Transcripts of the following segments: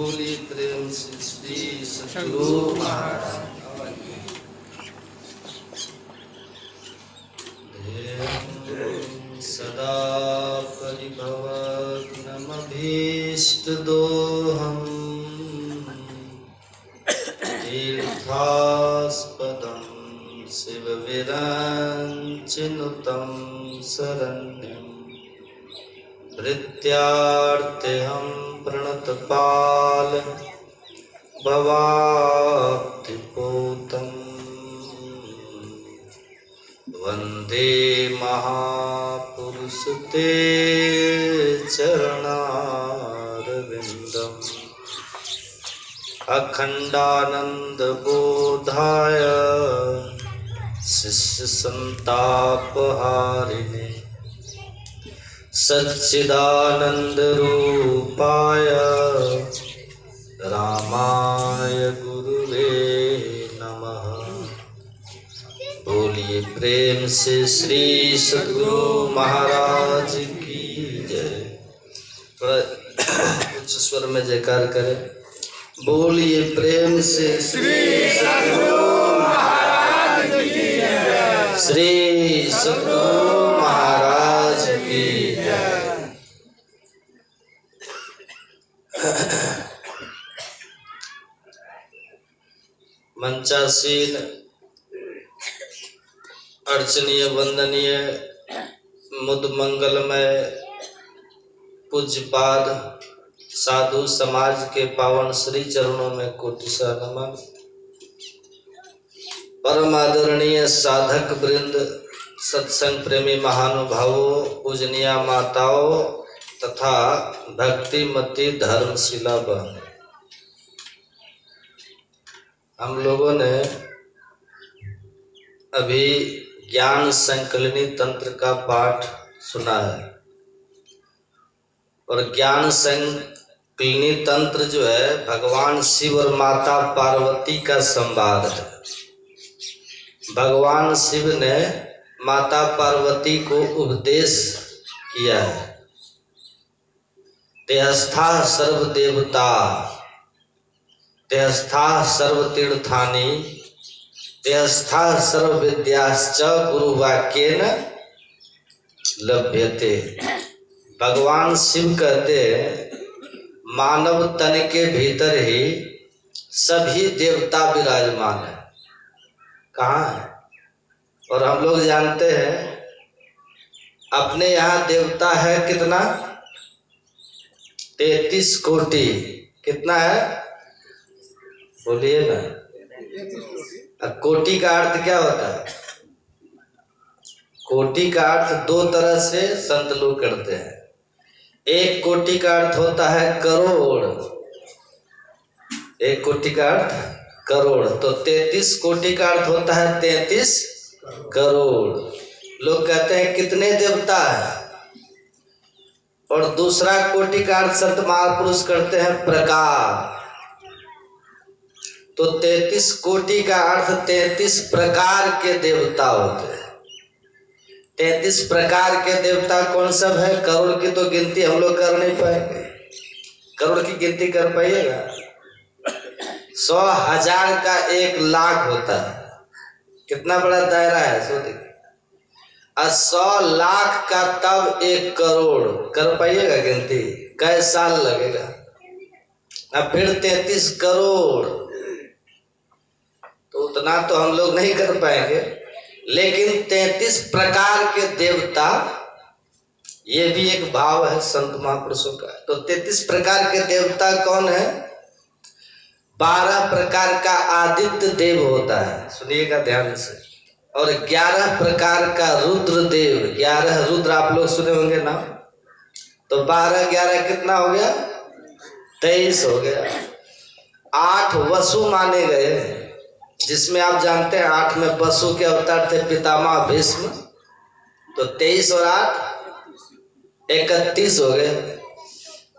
बोलिए प्रेम से श्री सद्गुरु महाराज। सदा परिभवग्नमभीष्टदोहम् तीर्थास्पदं शिवविरञ्चिनुतं शरण्यं भृत्यार्थिहं प्रणतपाल भवाब्धिपूतम् वन्दे महापुरुष ते चरणारविन्दम् अखंडानंद बोधाय शिष्य संतापहारिणे सच्चिदानंद रूपाय रामाय गुरुवे नमः। बोलिए प्रेम से श्री सद्गुरु महाराज की जय। थोड़ा उच्च स्वर में जयकार करें। बोलिए प्रेम से श्री सद्गुरु महाराज की जय। श्री सद्गुरु महाराज की जय। मंचासीन अर्चनीय वंदनीय मुद मंगलमय पूज्यपाद साधु समाज के पावन श्री चरणों में कोटिशा नमन। परम आदरणीय साधक वृंद, सत्संग प्रेमी महानुभावों, पूजनीय माताओं तथा भक्तिमती धर्मशिला बहन, हम लोगों ने अभी ज्ञान संकलनी तंत्र का पाठ सुना है और ज्ञान संकलनी तंत्र जो है भगवान शिव और माता पार्वती का संवाद है। भगवान शिव ने माता पार्वती को उपदेश किया है। तेहस्था सर्वदेवता तेहस्था सर्वतीर्थानि तेहस्था सर्वविद्याश्च गुरुवाक्येन लभ्यते। भगवान शिव कहते हैं मानव तन के भीतर ही सभी देवता विराजमान है। कहाँ है? और हम लोग जानते हैं अपने यहाँ देवता है कितना? 33 कोटि। कितना है बोलिए ना। कोटि का अर्थ क्या होता है? कोटि का अर्थ दो तरह से संत लोग करते हैं। एक कोटि का अर्थ होता है करोड़। एक कोटि का अर्थ करोड़। तो 33 कोटि का अर्थ होता है 33 करोड़। लोग कहते हैं कितने देवता है। और दूसरा कोटि का अर्थ संत महापुरुष करते हैं प्रकार। तो 33 कोटि का अर्थ 33 प्रकार के देवता होते हैं। 33 प्रकार के देवता कौन सब है? करोड़ की तो गिनती हम लोग कर नहीं पाएंगे। करोड़ की गिनती कर पाइएगा? 100 हजार का 1 लाख होता है। कितना बड़ा दायरा है सो देखिए। 100 लाख का तब 1 करोड़ कर पाइएगा गिनती? कै साल लगेगा? अब फिर 33 करोड़, तो उतना तो हम लोग नहीं कर पाएंगे। लेकिन 33 प्रकार के देवता, ये भी एक भाव है संत महापुरुषों का। तो 33 प्रकार के देवता कौन है? 12 प्रकार का आदित्य देव होता है, सुनिएगा ध्यान से। और 11 प्रकार का रुद्र देव। 11 रुद्र आप लोग सुने होंगे ना। तो 12 11 कितना हो गया? 23 हो गया। 8 वसु माने गए, जिसमें आप जानते हैं 8 में वसु के अवतार थे पितामह भीष्म। तो 23 और 8 31 हो गए।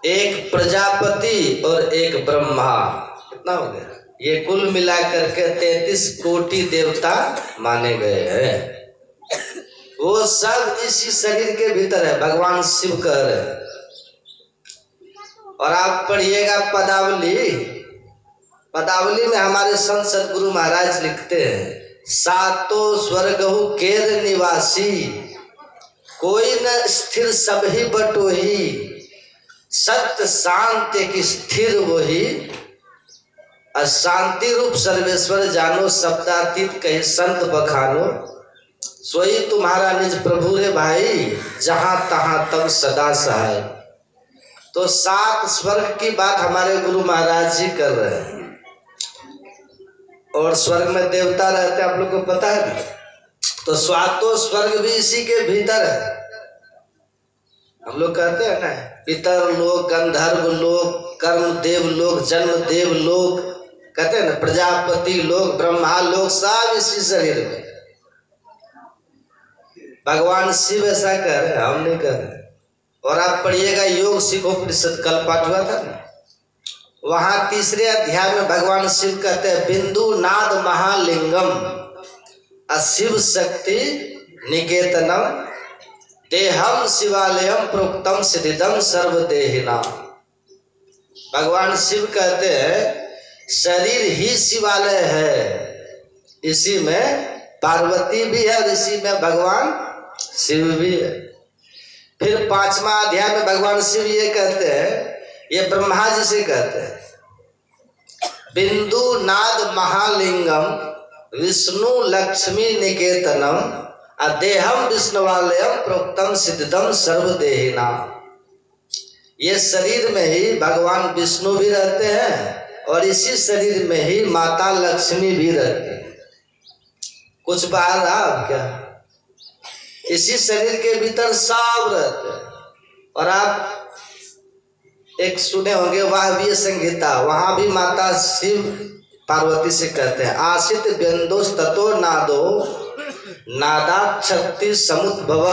एक प्रजापति और एक ब्रह्मा, कितना हो गया? ये कुल मिलाकर के 33 कोटि देवता माने गए हैं। वो सब इसी शरीर के भीतर है, भगवान शिव कह रहे हैं। और आप पढ़िएगा पदावली। पदावली में हमारे संत सदगुरु महाराज लिखते हैं, सातों स्वर्गहु केर निवासी, कोई न स्थिर सब ही बटोही, सत्य शांत एक स्थिर वही, अशांति रूप सर्वेश्वर जानो, शब्दातीत कहे संत बखानो, सोई तुम्हारा निज प्रभु रे भाई, जहां तहां तब सदा सहाय। तो 7 स्वर्ग की बात हमारे गुरु महाराज जी कर रहे हैं। और स्वर्ग में देवता रहते हैं, आप लोग को पता है। तो 7 स्वर्ग भी इसी के भीतर है। हम लोग कहते हैं ना, पितर लोक, गंधर्व लोक, कर्म देव लोक, जन्म देव लोक, कहते हैं ना, प्रजापति लोक, ब्रह्मा लोक, सब इसी शरीर में। भगवान शिव ऐसा कर रहे, हम नहीं कर रहे। और आप पढ़िएगा योग सिखोपनिषद, कल पाठ हुआ था ना, वहां 3रे अध्याय में भगवान शिव कहते हैं, बिंदु नाद महालिंगम अशिव शक्ति निकेतनम, देहम शिवालयम प्रोक्तम सिद्धिदम सर्वदेहिना। भगवान शिव कहते हैं शरीर ही शिवालय है, इसी में पार्वती भी है और इसी में भगवान शिव भी है। फिर 5वां अध्याय में भगवान शिव ये कहते हैं, ये ब्रह्मा जी से कहते हैं, बिंदु नाद महालिंगम विष्णु लक्ष्मी निकेतनम, अदेहम विष्णुवालयम प्रोक्तम सिद्धिदम सर्वदेहिना। ये शरीर में ही भगवान विष्णु भी रहते हैं और इसी शरीर में ही माता लक्ष्मी भी रहती है। कुछ बाहर आप क्या, इसी शरीर के भीतर सब रहते हैं। और आप एक सुने होंगे वाह्य संहिता, वहां भी माता शिव पार्वती से कहते हैं, आशित व्यंदोष ततो नादो नादात शक्ति समुद्भव,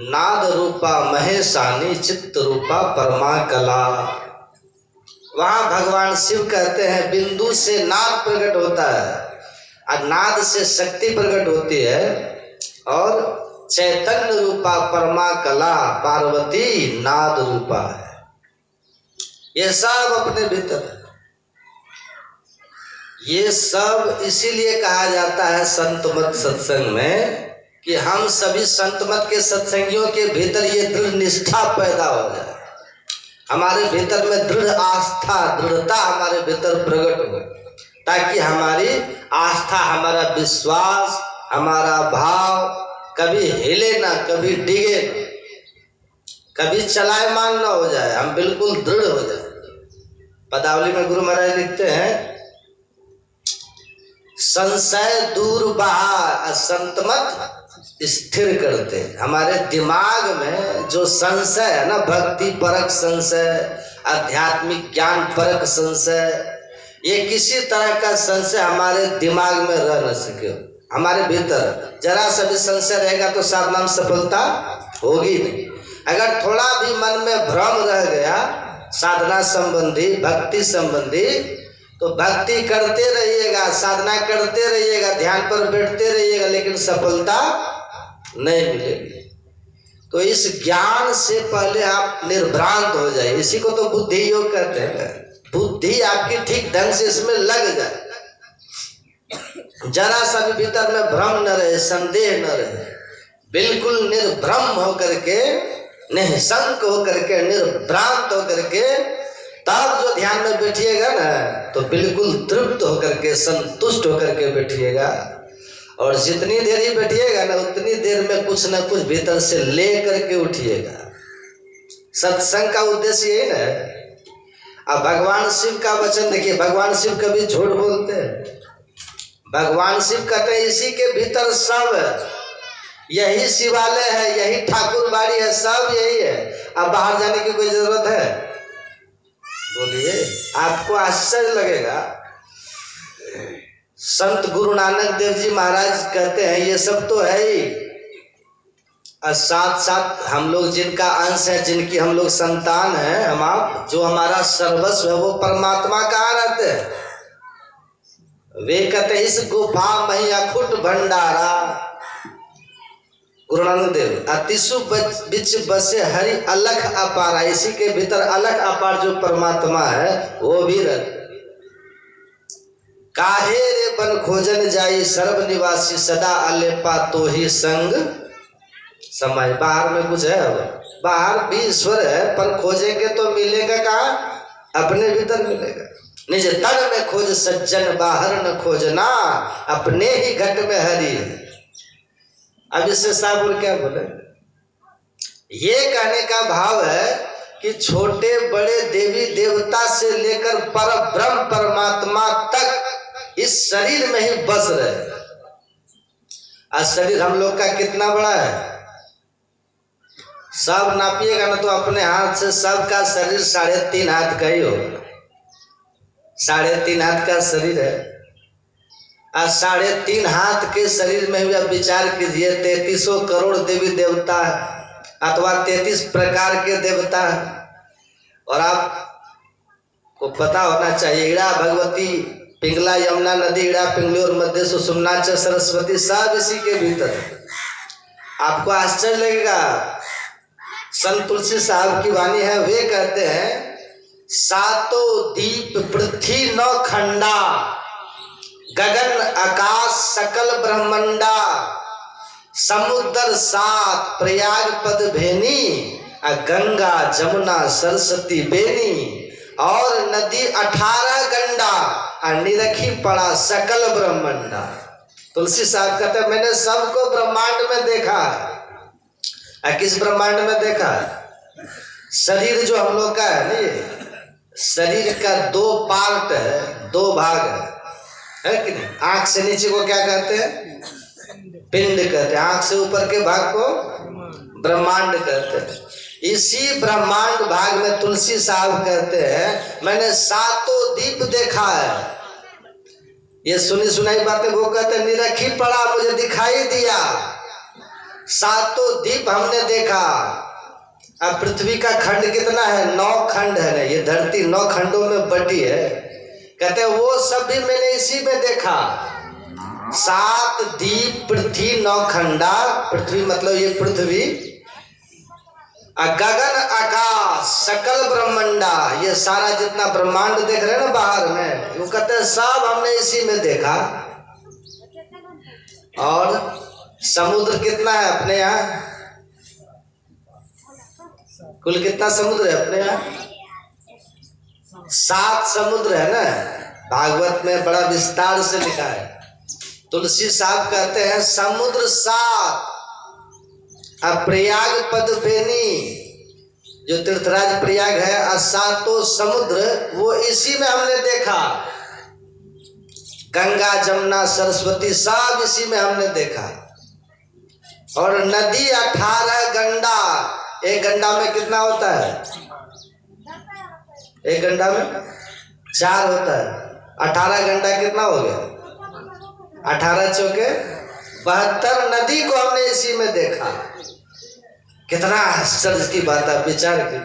नाद रूपा महेशानी चित्त रूपा परमा कला। वहां भगवान शिव कहते हैं बिंदु से नाद प्रकट होता है और नाद से शक्ति प्रकट होती है, और चैतन्य रूपा परमा कला पार्वती नाद रूपा है। ये सब अपने भीतर है। ये सब इसीलिए कहा जाता है संत मत सत्संग में कि हम सभी संत मत के सत्संगियों के भीतर ये दृढ़ निष्ठा पैदा हो जाए, हमारे भीतर में दृढ़ आस्था, दृढ़ता हमारे भीतर प्रकट हो, ताकि हमारी आस्था, हमारा विश्वास, हमारा भाव कभी हिले ना, कभी डिगे ना, कभी चलायमान ना हो जाए, हम बिल्कुल दृढ़ हो जाए। पदावली में गुरु महाराज लिखते हैं, संशय दूर बहा संतमत स्थिर करते। हमारे दिमाग में जो संशय है ना, भक्ति परक संशय, आध्यात्मिक ज्ञान परक संशय, ये किसी तरह का संशय हमारे दिमाग में रह न सके। हमारे भीतर जरा सा भी संशय रहेगा तो साधना में सफलता होगी नहीं। अगर थोड़ा भी मन में भ्रम रह गया साधना संबंधी, भक्ति संबंधी, तो भक्ति करते रहिएगा, साधना करते रहिएगा, ध्यान पर बैठते रहिएगा, लेकिन सफलता नहीं मिलेगी। तो इस ज्ञान से पहले आप निर्भ्रांत हो जाए, इसी को तो बुद्धि योग कहते हैं। बुद्धि आपकी ठीक ढंग से इसमें लग जाए, जरा सा भी भीतर में भ्रम न रहे, संदेह न रहे, बिल्कुल निर्भ्रम होकर के, निःशंक होकर के, निर्भ्रांत होकर के, तब जो ध्यान में बैठिएगा ना, तो बिल्कुल तृप्त होकर के, संतुष्ट होकर के बैठिएगा। और जितनी देर ही बैठिएगा ना, उतनी देर में कुछ ना कुछ भीतर से ले करके उठिएगा। सत्संग का उद्देश्य यही ना। अब भगवान शिव का वचन देखिए, भगवान शिव कभी झूठ बोलते हैं? भगवान शिव कहते हैं इसी के भीतर सब है, यही शिवालय है, यही ठाकुर बाड़ी है, सब यही है। अब बाहर जाने की कोई जरूरत है? बोलिए, आपको आश्चर्य लगेगा। संत गुरु नानक देव जी महाराज कहते हैं ये सब तो है ही, और साथ साथ हम लोग जिनका अंश है, जिनकी हम लोग संतान हैं, हम आप, जो हमारा सर्वस्व है, वो परमात्मा कहाँ रहते हैं? वे कहते हैं इस गुफा में अखुट भंडारा। गुरु नानक देव अतिशु बिच बसे हरि अलख अपार, इसी के भीतर अलख अपार जो परमात्मा है वो भी रहता। काहे रे बन खोजन जाई सर्व निवासी, सदा अलेपा तो ही संग समय। बाहर में कुछ है, अब बाहर भी ईश्वर है पर खोजेंगे तो मिलेगा कहाँ? अपने भीतर मिलेगा। निज तन में खोज सज्जन बाहर न खोजना, अपने ही घट में हरि है। अब इससे साहब और क्या बोले? ये कहने का भाव है कि छोटे बड़े देवी देवता से लेकर पर ब्रह्म परमात्मा तक इस शरीर में ही बस रहे। आज शरीर हम लोग का कितना बड़ा है? सब नापिएगा ना तो अपने हाथ से सबका शरीर 3.5 हाथ का ही होगा। 3.5 हाथ का शरीर है। आज 3.5 हाथ के शरीर में भी आप विचार कीजिए, 33 करोड़ देवी देवता है अथवा 33 प्रकार के देवता है। और आपको पता होना चाहिए, इड़ा भगवती, पिंगला यमुना नदी, इड़ा पिंगली और मध्य सुषुम्ना च सरस्वती सब इसी के भीतर है। आपको आश्चर्य लगेगा, संत तुलसी साहब की वाणी है, वे कहते हैं सातों दीप पृथ्वी 9 खंडा, गगन आकाश सकल ब्रह्मंडा, समुद्र 7 प्रयाग पद भेनी, गंगा जमुना सरस्वती बेनी, और नदी 18 गंडा, निरखी पड़ा सकल ब्रह्मंडा। तुलसी साहब कहते हैं मैंने सबको ब्रह्मांड में देखा। किस ब्रह्मांड में देखा? शरीर जो हम लोग का है नहीं, शरीर का 2 पार्ट है, 2 भाग है कि नहीं? आंख से नीचे को क्या कहते हैं? पिंड कहते हैं। आंख से ऊपर के भाग को ब्रह्मांड कहते हैं। इसी ब्रह्मांड भाग में तुलसी साहब कहते हैं मैंने 7 दीप देखा है। ये सुनी सुनाई बातें वो कहते हैं निरखी पड़ा, मुझे दिखाई दिया 7 दीप हमने देखा। अब पृथ्वी का खंड कितना है? 9 खंड है ना, ये धरती 9 खंडों में बटी है। कहते हैं वो सब भी मैंने इसी में देखा। 7 दीप पृथ्वी 9 खंडा, पृथ्वी मतलब ये पृथ्वी, गगन आकाश सकल ब्रह्मंडा, ये सारा जितना ब्रह्मांड देख रहे हैं ना बाहर में, वो कहते हैं सब हमने इसी में देखा। और समुद्र कितना है अपने यहाँ? कुल कितना समुद्र है अपने यहाँ? 7 समुद्र है ना। भागवत में बड़ा विस्तार से लिखा है। तुलसी साहब कहते हैं समुद्र 7, प्रयाग पद बेनी, जो तीर्थराज प्रयाग है, 7 समुद्र वो इसी में हमने देखा। गंगा जमुना सरस्वती सब इसी में हमने देखा। और नदी 18 गंडा, एक गंडा में कितना होता है? एक गंडा में 4 होता है। 18 गंडा कितना हो गया? 18 चौके 72 नदी को हमने इसी में देखा। कितना आश्चर्य की बात है, विचार की।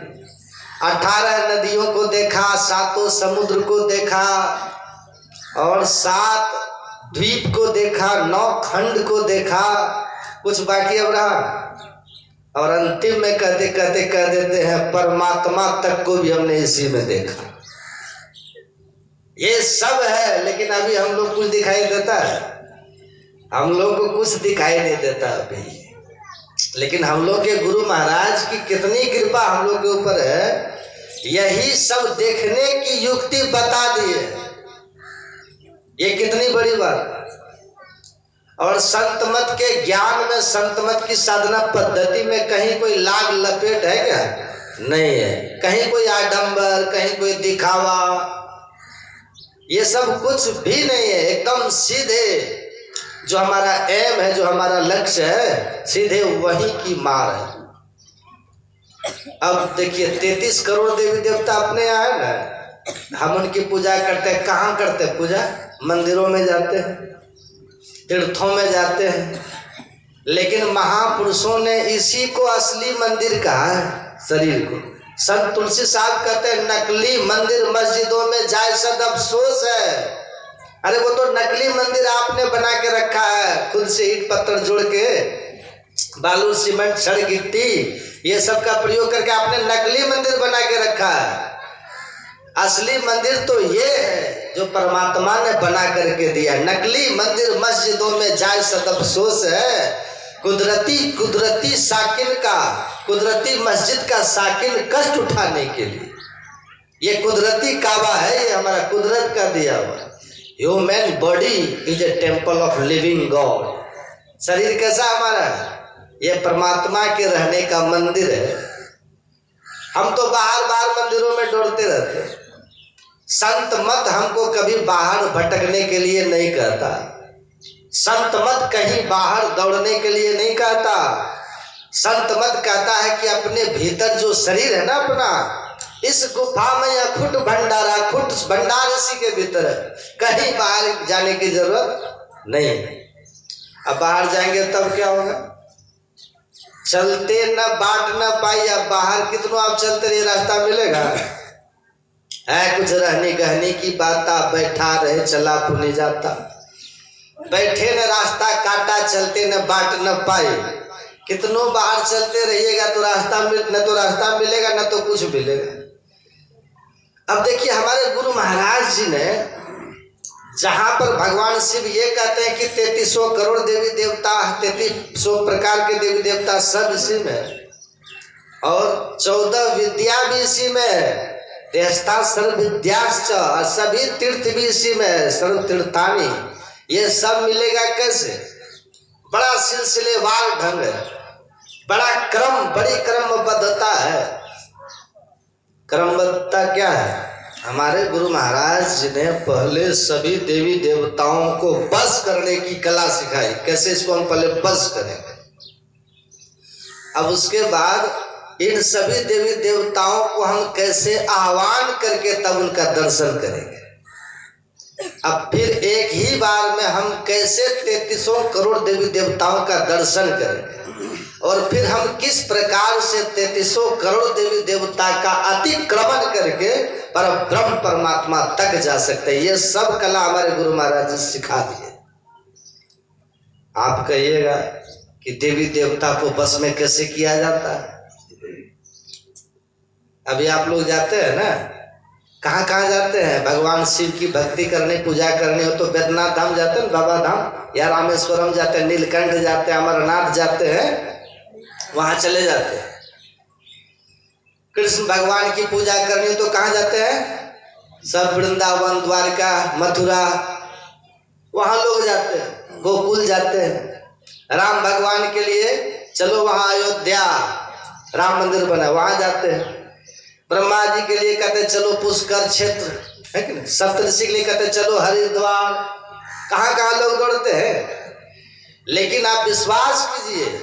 18 नदियों को देखा, 7 समुद्र को देखा, और 7 द्वीप को देखा, 9 खंड को देखा, कुछ बाकी अब रहा। और अंतिम में कहते कहते कह देते हैं परमात्मा तक को भी हमने इसी में देखा। ये सब है, लेकिन अभी हम लोग कुछ दिखाई देता है? हम लोग को कुछ दिखाई नहीं देता अभी। लेकिन हम लोग के गुरु महाराज की कितनी कृपा हम लोग के ऊपर है, यही सब देखने की युक्ति बता दी है। ये कितनी बड़ी बात। और संत मत के ज्ञान में, संत मत की साधना पद्धति में कहीं कोई लाग लपेट है क्या? नहीं है। कहीं कोई आडंबर, कहीं कोई दिखावा, ये सब कुछ भी नहीं है। एकदम सीधे जो हमारा एम है, जो हमारा लक्ष्य है, सीधे वही की मार है। अब देखिए 33 करोड़ देवी देवता अपने यहाँ है ना, हम उनकी पूजा करते हैं। कहाँ करते हैं पूजा? मंदिरों में जाते हैं, तीर्थों में जाते हैं। लेकिन महापुरुषों ने इसी को असली मंदिर कहा है, शरीर को। संत तुलसी साहब कहते हैं नकली मंदिर मस्जिदों में जाए सद अफसोस है। अरे वो तो नकली मंदिर आपने बना के रखा है, खुद से ईंट पत्थर जोड़ के। बालू सीमेंट छड़ गिट्टी ये सब का प्रयोग करके आपने नकली मंदिर बना के रखा है। असली मंदिर तो ये है जो परमात्मा ने बना करके दिया। नकली मंदिर मस्जिदों में जाए सद अफसोस है। कुदरती साकिन का, कुदरती मस्जिद का साकिन कष्ट उठाने के लिए, ये कुदरती काबा है, ये हमारा कुदरत का दिया हुआ। Human body is a temple of living God. शरीर कैसा हमारा है? ये परमात्मा के रहने का मंदिर है। हम तो बाहर बाहर मंदिरों में दौड़ते रहते हैं। संत मत हमको कभी बाहर भटकने के लिए नहीं कहता। संत मत कहीं बाहर दौड़ने के लिए नहीं कहता। संत मत कहता है कि अपने भीतर जो शरीर है ना अपना, इस गुफा में या खुट भंडार इसी के भीतर है, कहीं बाहर जाने की जरूरत नहीं। अब बाहर जाएंगे तब क्या होगा? चलते न बाट न पाई। अब बाहर कितना आप चलते रहिए, रास्ता मिलेगा? है कुछ रहने कहने की बात, बैठा रहे चला पुनी जाता। बैठे न रास्ता काटा, चलते न बाट न पाए। कितनों बाहर चलते रहिएगा तो रास्ता मिलेगा न तो कुछ मिलेगा। अब देखिए हमारे गुरु महाराज जी ने, जहां पर भगवान शिव ये कहते हैं कि 3300 करोड़ देवी देवता, 3300 प्रकार के देवी देवता सब इसी में, और 14 विद्या भी इसी में, देहस्था सर्व विद्याश्च, और सभी तीर्थ भी इसी में, सर्व तीर्थानी। ये सब मिलेगा कैसे? बड़ा सिलसिलेवार ढंग है, बड़ा क्रम, बड़ी क्रमबद्धता है। क्रमबद्धता क्या है? हमारे गुरु महाराज जी ने पहले सभी देवी देवताओं को बस करने की कला सिखाई। कैसे इसको हम पहले बस करेंगे, अब उसके बाद इन सभी देवी देवताओं को हम कैसे आह्वान करके तब उनका दर्शन करेंगे। अब फिर एक ही बार में हम कैसे 3300 करोड़ देवी देवताओं का दर्शन करेंगे, और फिर हम किस प्रकार से 3300 करोड़ देवी देवता का अतिक्रमण करके पर ब्रह्म परमात्मा तक जा सकते हैं। ये सब कला हमारे गुरु महाराज जी सिखा दिए। आप कहिएगा कि देवी देवता को बस में कैसे किया जाता है? अभी आप लोग जाते हैं ना, कहाँ कहाँ जाते हैं? भगवान शिव की भक्ति करने, पूजा करने हो तो बैद्यनाथ धाम जाते हैं, बाबा धाम, या रामेश्वरम जाते हैं, नीलकंठ जाते हैं, अमरनाथ जाते हैं, वहां चले जाते हैं। कृष्ण भगवान की पूजा करनी हो तो कहाँ जाते हैं? सब वृंदावन, द्वारका, मथुरा, वहां लोग जाते हैं। गोकुल जाते हैं। राम भगवान के लिए चलो वहां अयोध्या राम मंदिर बना, वहां जाते हैं। ब्रह्मा जी के लिए कहते चलो पुष्कर क्षेत्र, है कि नहीं? सप्तऋषि के लिए कहते चलो हरिद्वार। कहाँ कहाँ लोग दौड़ते हैं। लेकिन आप विश्वास कीजिए,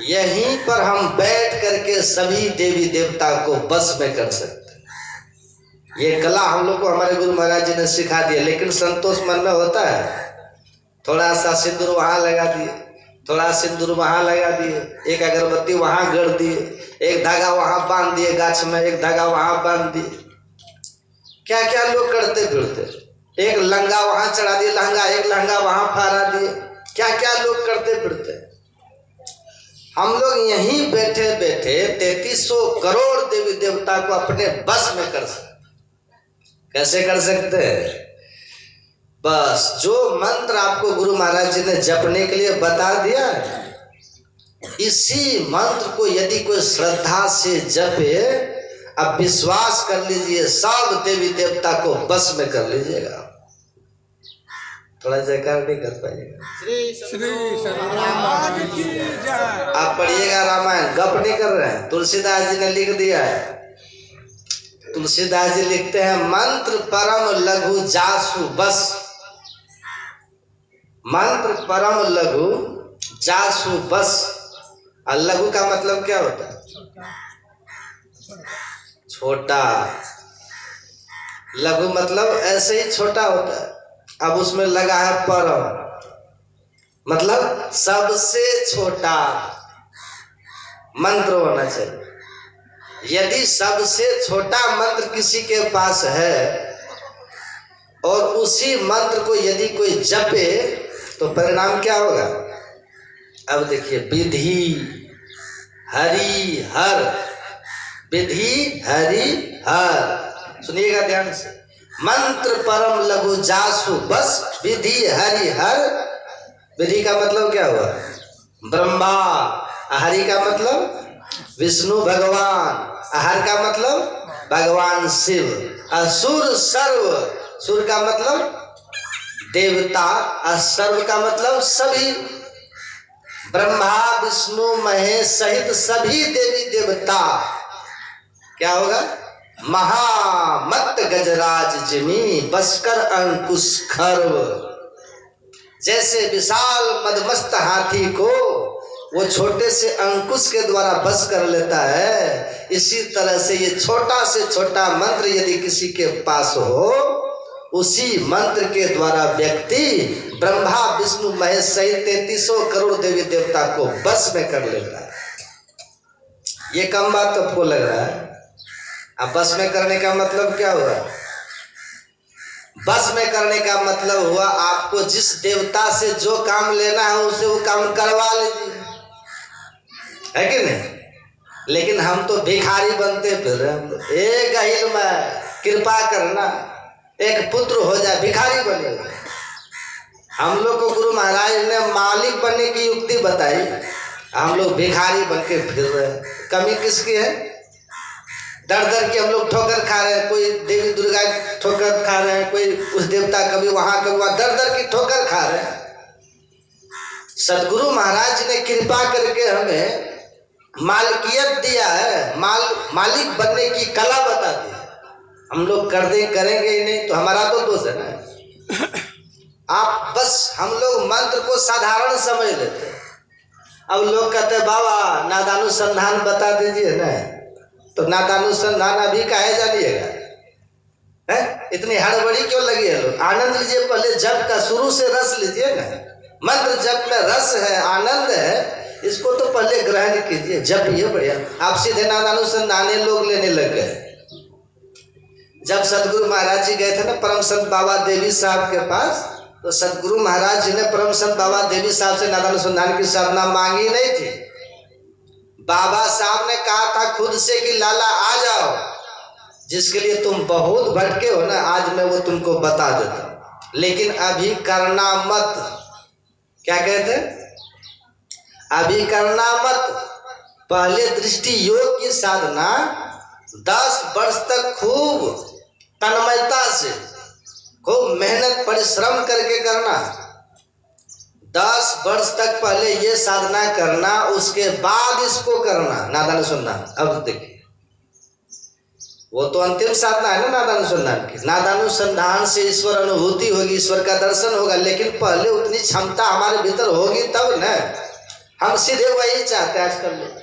यहीं पर हम बैठ करके सभी देवी देवता को बस में कर सकते हैं। ये कला हम लोग को हमारे गुरु महाराज जी ने सिखा दिया। लेकिन संतोष मन में होता है, थोड़ा सा सिंदूर वहां लगा दिए, थोड़ा सिंदूर वहां लगा दिए, एक अगरबत्ती वहां गड़ दिए, एक धागा वहां बांध दिए गाछ में, एक धागा वहां बांध दिए। क्या क्या लोग करते फिरते। एक लहंगा वहां चढ़ा दिए, लहंगा, एक लहंगा वहां फहरा दिए। क्या क्या लोग करते फिरते। हम लोग यहीं बैठे बैठे 3300 करोड़ देवी देवता को अपने बस में कर सकते। कैसे कर सकते हैं? बस जो मंत्र आपको गुरु महाराज जी ने जपने के लिए बता दिया, इसी मंत्र को यदि कोई श्रद्धा से जपे, अब विश्वास कर लीजिए सब देवी देवता को बस में कर लीजिएगा। थोड़ा जयकार नहीं कर पाइएगा। आप पढ़िएगा रामायण, गप नहीं कर रहे हैं। तुलसीदास जी ने लिख दिया है। तुलसीदास जी लिखते हैं, मंत्र परम लघु जासु बस। मंत्र परम लघु जासु बस। और लघु का मतलब क्या होता है? छोटा। लघु मतलब ऐसे ही छोटा होता है। अब उसमें लगा है परम, मतलब सबसे छोटा मंत्र होना चाहिए। यदि सबसे छोटा मंत्र किसी के पास है और उसी मंत्र को यदि कोई जपे तो परिणाम क्या होगा? अब देखिए, विधि हरि हर, विधि हरि हर, सुनिएगा ध्यान से। मंत्र परम लघु जासु बस, विधि हरि हर। विधि का मतलब क्या हुआ? ब्रह्मा। हरि का मतलब विष्णु भगवान। हर का मतलब भगवान शिव। असुर सर्व, सुर का मतलब देवता, और सर्व का मतलब सभी। ब्रह्मा विष्णु महेश सहित सभी देवी देवता। क्या होगा? महामत गजराज जिमी बसकर अंकुश खर्व। जैसे विशाल मदमस्त हाथी को वो छोटे से अंकुश के द्वारा बस कर लेता है, इसी तरह से ये छोटा से छोटा मंत्र यदि किसी के पास हो, उसी मंत्र के द्वारा व्यक्ति ब्रह्मा विष्णु महेश सहित 3300 करोड़ देवी देवता को बस में कर लेता है। ये कम बात आपको लग रहा है? अब बस में करने का मतलब क्या हुआ? बस में करने का मतलब हुआ आपको जिस देवता से जो काम लेना है उसे वो काम करवा लीजिए, है कि नहीं? लेकिन हम तो भिखारी बनते फिर रहे हैं। एक अहिल में कृपा करना, एक पुत्र हो जाए, भिखारी बनेगा। हम लोग को गुरु महाराज ने मालिक बनने की युक्ति बताई, हम लोग भिखारी बन के फिर रहे हैं। कमी किसकी है? डर डर के हम लोग ठोकर खा रहे हैं। कोई देवी दुर्गा ठोकर खा रहे हैं, कोई उस देवता कभी वहां कभी वहां, डर डर की ठोकर खा रहे हैं। सदगुरु महाराज ने कृपा करके हमें मालिकियत दिया है, मालिक बनने की कला बता दी। हम लोग करेंगे ही नहीं तो हमारा तो दोष है ना। आप बस हम लोग मंत्र को साधारण समझ लेते हैं। अब लोग कहते हैं बाबा नादानुसंधान बता दीजिए ना, तो नादानुसंधान अभी काहे जानिएगा? है इतनी हड़बड़ी क्यों लगी है? लोग आनंद लीजिए, पहले जप का शुरू से रस लीजिए ना। मंत्र जप में रस है, आनंद है, इसको तो पहले ग्रहण कीजिए, जप ये बढ़िया। आप सीधे नादानुसंधान लोग लेने लग गए। जब सदगुरु महाराज जी गए थे ना परम संत बाबा देवी साहब के पास, तो सदगुरु महाराज जी ने परम संत बाबा देवी साहब से नादानुसंधान की साधना मांगी नहीं थी। बाबा साहब ने कहा था खुद से कि लाला आ जाओ, जिसके लिए तुम बहुत भटके हो ना, आज मैं वो तुमको बता देता हूं, लेकिन अभी करना मत। क्या कहते? अभी करना मत। पहले दृष्टि योग की साधना 10 वर्ष तक खूब तन्मयता से, खूब मेहनत परिश्रम करके करना। 10 वर्ष तक पहले ये साधना करना, उसके बाद इसको करना नादानुसंधान। अब देखिए, वो तो अंतिम साधना है ना नादानुसंधान की। नादानुसंधान से ईश्वर अनुभूति होगी, ईश्वर का दर्शन होगा, लेकिन पहले उतनी क्षमता हमारे भीतर होगी तब न। हम सीधे वही चाहते हैं आजकल।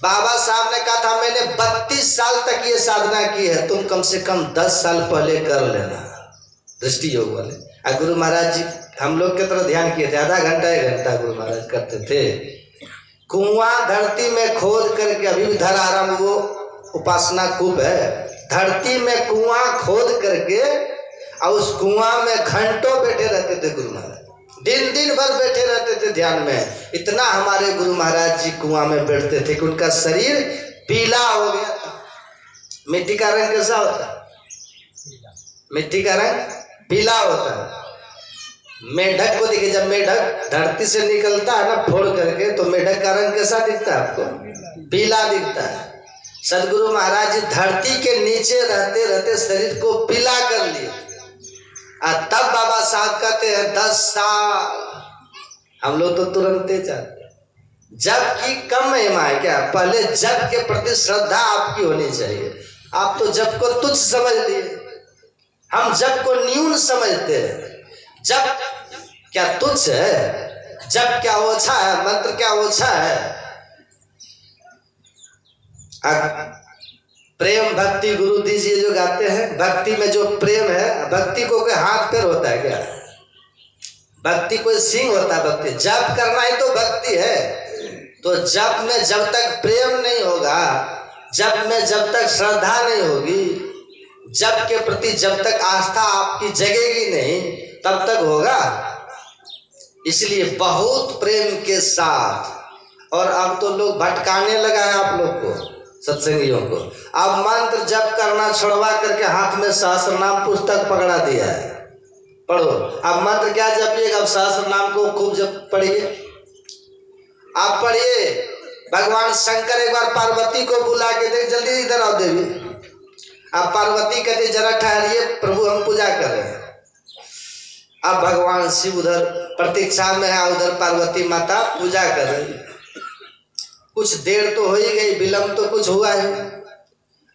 बाबा साहब ने कहा था मैंने 32 साल तक ये साधना की है, तुम कम से कम 10 साल पहले कर लेना, दृष्टि योग वाले। और गुरु महाराज जी हम लोग की तरह ध्यान किए थे, आधा घंटा 1 घंटा गुरु महाराज करते थे। कुआं धरती में खोद करके, अभी भी धर आराम वो उपासना कूप है, धरती में कुआं खोद करके और उस कुआं में घंटों बैठे रहते थे गुरु महाराज। दिन भर बैठे रहते थे ध्यान में। इतना हमारे गुरु महाराज जी कुआं में बैठते थे कि उनका शरीर पीला हो गया था। मिट्टी का रंग कैसा होता है? मिट्टी का रंग पीला होता है। मेढक को देखिए, जब मेढक धरती से निकलता है ना फोड़ करके, तो मेढक का रंग कैसा दिखता है आपको? पीला दिखता है। सदगुरु महाराज जी धरती के नीचे रहते रहते शरीर को पीला कर लिए, और तब बाबा साहब कहते हैं 10 साल। हम लोग तो तुरंत चाहते हैं। जप की कम महिमा है क्या? पहले जप के प्रति श्रद्धा आपकी होनी चाहिए। आप तो जप को तुच्छ समझ लिए, हम जप को न्यून समझते हैं। जप क्या तुच्छ है? जप क्या ओछा है? मंत्र क्या ओछा है? प्रेम भक्ति गुरु दीजिए जो गाते हैं, भक्ति में जो प्रेम है, भक्ति को कोई हाथ पैर होता है क्या? भक्ति कोई सिंह होता है? भक्ति जप करना ही तो भक्ति है। तो जप में जब तक प्रेम नहीं होगा, जप में जब तक श्रद्धा नहीं होगी, जप के प्रति जब तक आस्था आपकी जगेगी नहीं, तब तक होगा। इसलिए बहुत प्रेम के साथ। और अब तो लोग भटकाने लगा है आप लोग को, सत्संगियों को। अब मंत्र जप करना छुड़वा करके हाथ में सहस्रनाम पुस्तक पकड़ा दिया है, पढ़ो। अब मंत्र क्या जपिएगा, अब सहस्रनाम को खूब जप पढ़िए। आप पढ़िए, भगवान शंकर एक बार पार्वती को बुला के देख, जल्दी इधर आओ देवी। अब पार्वती कहते जरा ठहरिए प्रभु, हम पूजा कर रहे हैं। अब भगवान शिव उधर प्रतीक्षा में है, उधर पार्वती माता पूजा कर रही। कुछ देर तो हो ही गई, विलंब तो कुछ हुआ है।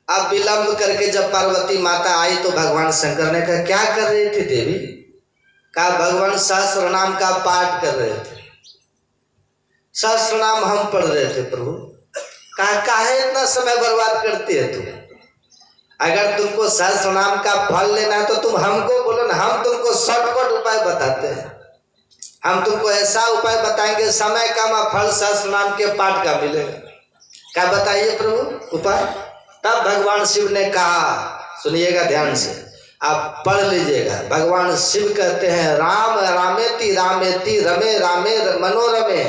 अब विलंब करके जब पार्वती माता आई तो भगवान शंकर ने कहा क्या कर रही थी देवी? कहा भगवान सहस्रनाम का पाठ कर रहे थे, सहस्रनाम हम पढ़ रहे थे प्रभु। कहा काहे इतना समय बर्बाद करती है तुम? अगर तुमको सहस्रनाम का फल लेना है तो तुम हमको बोलो ना, हम तुमको शॉर्टकट उपाय बताते हैं। हम तुमको ऐसा उपाय बताएंगे, समय कम और फल सहस्रनाम के पाठ का मिलेगा। क्या बताइए प्रभु उपाय? तब भगवान शिव ने कहा, सुनिएगा ध्यान से, आप पढ़ लीजिएगा। भगवान शिव कहते हैं राम रामेति रामेति रमे रामे मनोरमे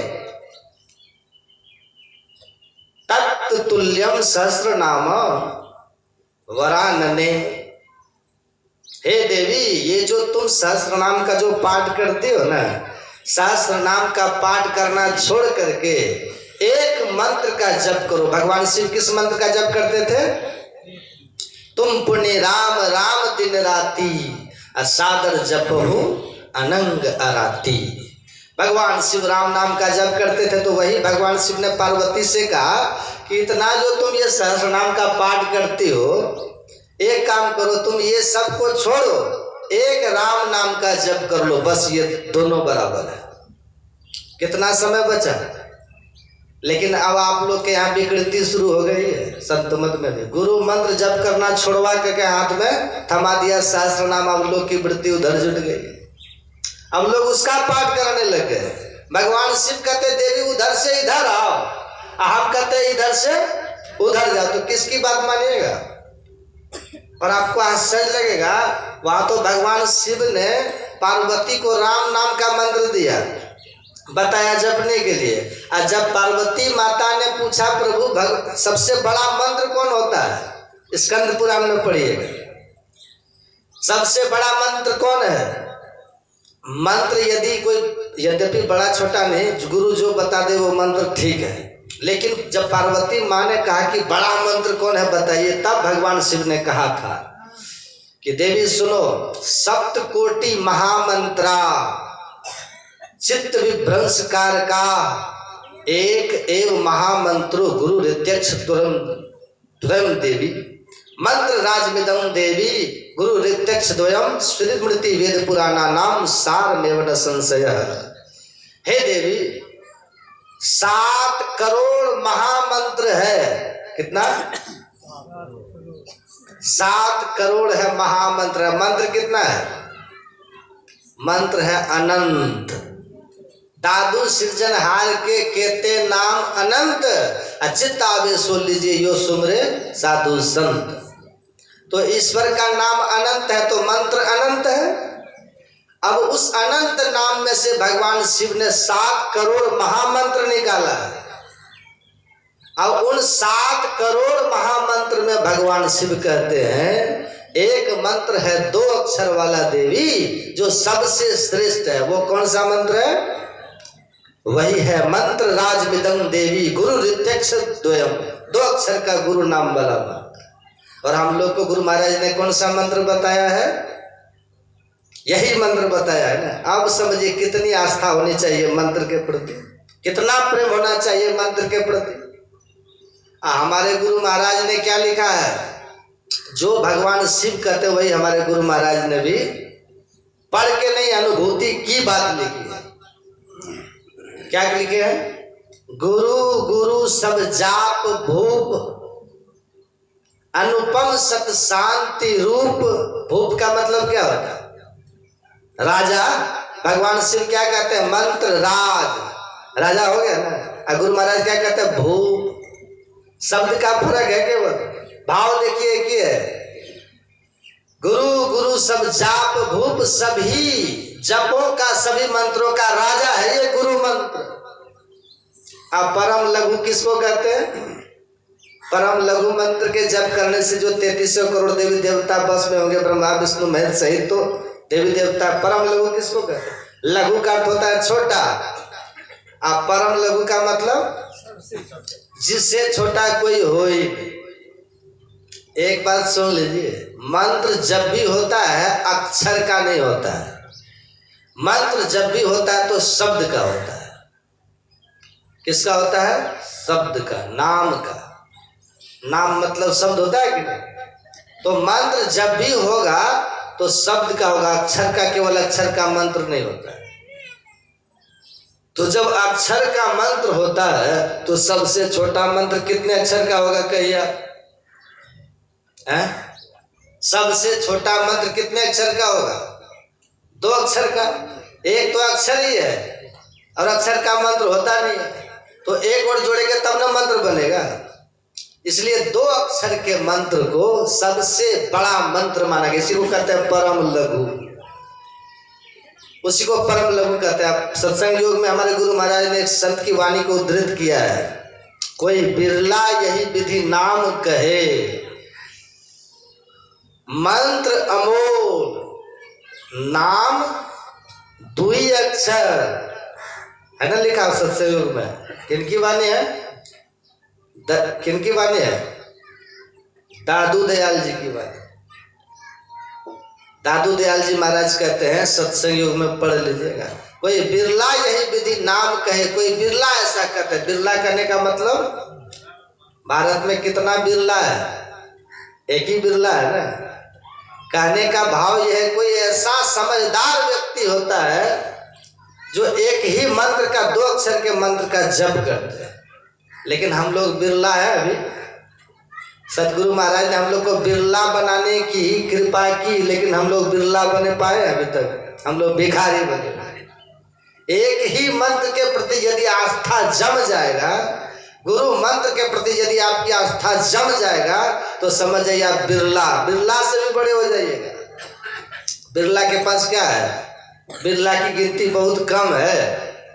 तत्तुल्यम सहस्रनाम वरानने। हे देवी, ये जो तुम सहस्रनाम का जो पाठ करते हो ना, सहस्रनाम का पाठ करना छोड़ करके एक मंत्र का जप करो। भगवान शिव किस मंत्र का जप करते थे? तुम पुण्य राम राम दिन राती असादर जपहु अनंग अराती। भगवान शिव राम नाम का जप करते थे। तो वही भगवान शिव ने पार्वती से कहा कि इतना जो तुम ये सहस्रनाम का पाठ करती हो, एक काम करो, तुम ये सब को छोड़ो, एक राम नाम का जप कर लो, बस ये दोनों बराबर है। कितना समय बचा? लेकिन अब आप लोग के यहाँ विकृति शुरू हो गई है। संत मत में भी गुरु मंत्र जप करना छोड़वा करके हाथ में थमा दिया सहस्रनाम, अब लोग की वृत्ति उधर जुट गई। अब लोग उसका पाठ करने लग गए। भगवान शिव कहते देवी उधर से इधर आओ, हम कहते इधर से उधर जाओ, तो किसकी बात मानिएगा? और आपको आश्चर्य लगेगा, वहां तो भगवान शिव ने पार्वती को राम नाम का मंत्र दिया, बताया जपने के लिए। और जब पार्वती माता ने पूछा प्रभु सबसे बड़ा मंत्र कौन होता है, स्कंद पुराण में पढ़िएगा, सबसे बड़ा मंत्र कौन है? मंत्र यदि कोई, यद्यपि बड़ा छोटा नहीं, गुरु जो बता दे वो मंत्र ठीक है। लेकिन जब पार्वती माँ ने कहा कि बड़ा मंत्र कौन है बताइए, तब भगवान शिव ने कहा था कि देवी सुनो, सप्तकोटि महामंत्रा चित्त विभ्रंशकार का एक एव महामंत्रो गुरु रित्यक्ष तुरम देवी मंत्र राजमिदम देवी गुरु रित्यक्ष द्वयम स्मृति वेद पुराणा नाम सार मेवट संशय। हे देवी, 7 करोड़ महामंत्र है। कितना? 7 करोड़ है महामंत्र। मंत्र कितना है? मंत्र है अनंत। दादू सृजनहार के कहते नाम अनंत, अचित आवे सो लीजिए यो सुमरे साधु संत। तो ईश्वर का नाम अनंत है, तो मंत्र अनंत है। अब उस अनंत नाम में से भगवान शिव ने 7 करोड़ महामंत्र निकाला है। अब उन 7 करोड़ महामंत्र में भगवान शिव कहते हैं एक मंत्र है 2 अक्षर वाला देवी जो सबसे श्रेष्ठ है। वो कौन सा मंत्र है? वही है मंत्र राजमिदं देवी गुरु रित्यक्ष द्वयम, 2 अक्षर का गुरु नाम वाला मंत्र। और हम लोग को गुरु महाराज ने कौन सा मंत्र बताया है? यही मंत्र बताया है ना। अब समझिए कितनी आस्था होनी चाहिए मंत्र के प्रति, कितना प्रेम होना चाहिए मंत्र के प्रति। हमारे गुरु महाराज ने क्या लिखा है? जो भगवान शिव कहते वही हमारे गुरु महाराज ने भी पढ़ के नहीं, अनुभूति की बात लिखी है। क्या लिखे हैं? गुरु गुरु सब जाप भूप अनुपम सत शांति रूप। भूप का मतलब क्या होता है? राजा। भगवान शिव क्या कहते हैं? मंत्र राज, राजा हो गया ना। गुरु महाराज क्या कहते हैं? भूप। शब्द का फर्क है केवल, भाव देखिए कि है। गुरु गुरु सब जाप भूप सभी जपों का, सभी मंत्रों का राजा है ये गुरु मंत्र। अब परम लघु किसको कहते हैं? परम लघु मंत्र के जप करने से जो 3300 करोड़ देवी देवता बस में होंगे, ब्रह्मा विष्णु महेश सहित, तो देवी देवता, परम लघु किसको कहते हैं? लघु का अर्थ होता है छोटा, अब परम लघु का मतलब जिससे छोटा कोई हो ही नहीं। एक बात सुन लीजिए, मंत्र जब भी होता है अक्षर का नहीं होता है। मंत्र जब भी होता है तो शब्द का होता है। किसका होता है? शब्द का, नाम का। नाम मतलब शब्द होता है कि नहीं? तो मंत्र जब भी होगा तो शब्द का होगा, अक्षर का। केवल अक्षर का मंत्र नहीं होता है। तो जब अक्षर का मंत्र होता है तो सबसे छोटा मंत्र कितने अक्षर का होगा? कहिए आप। सबसे छोटा मंत्र कितने अक्षर का होगा? 2 अक्षर का। एक तो अक्षर ही है और अक्षर का मंत्र होता नहीं है, तो एक और जोड़ेंगे तब ना मंत्र बनेगा। इसलिए 2 अक्षर के मंत्र को सबसे बड़ा मंत्र माना गया। इसी को कहते हैं परम लघु, उसी को परम लघु कहते हैं। सत्संग योग में हमारे गुरु महाराज ने एक संत की वाणी को उद्धृत किया है, कोई बिरला यही विधि नाम कहे, मंत्र अमोल नाम 2 अक्षर। है ना लिखा सत्संग योग में? किनकी वाणी है? किनकी वाणी है? दादू दयाल जी की वाणी। दादू दयाल जी महाराज कहते हैं, सत्संग योग में पढ़ लीजिएगा, कोई बिरला यही विधि नाम कहे। कोई बिरला ऐसा कहते हैं। बिरला कहने का मतलब भारत में कितना बिरला है? एक ही बिरला है ना। कहने का भाव यह है, कोई ऐसा समझदार व्यक्ति होता है जो एक ही मंत्र का, 2 अक्षर के मंत्र का जप करते हैं। लेकिन हम लोग बिरला है। अभी सतगुरु महाराज ने हम लोग को बिरला बनाने की कृपा की, लेकिन हम लोग बिरला बने पाए अभी तक? हम लोग भिखारी बने। एक ही मंत्र के प्रति यदि आस्था जम जाएगा, गुरु मंत्र के प्रति यदि आपकी आस्था जम जाएगा, तो समझ जाइए आप बिरला, बिरला से भी बड़े हो जाइएगा। बिरला के पास क्या है? बिरला की गिनती बहुत कम है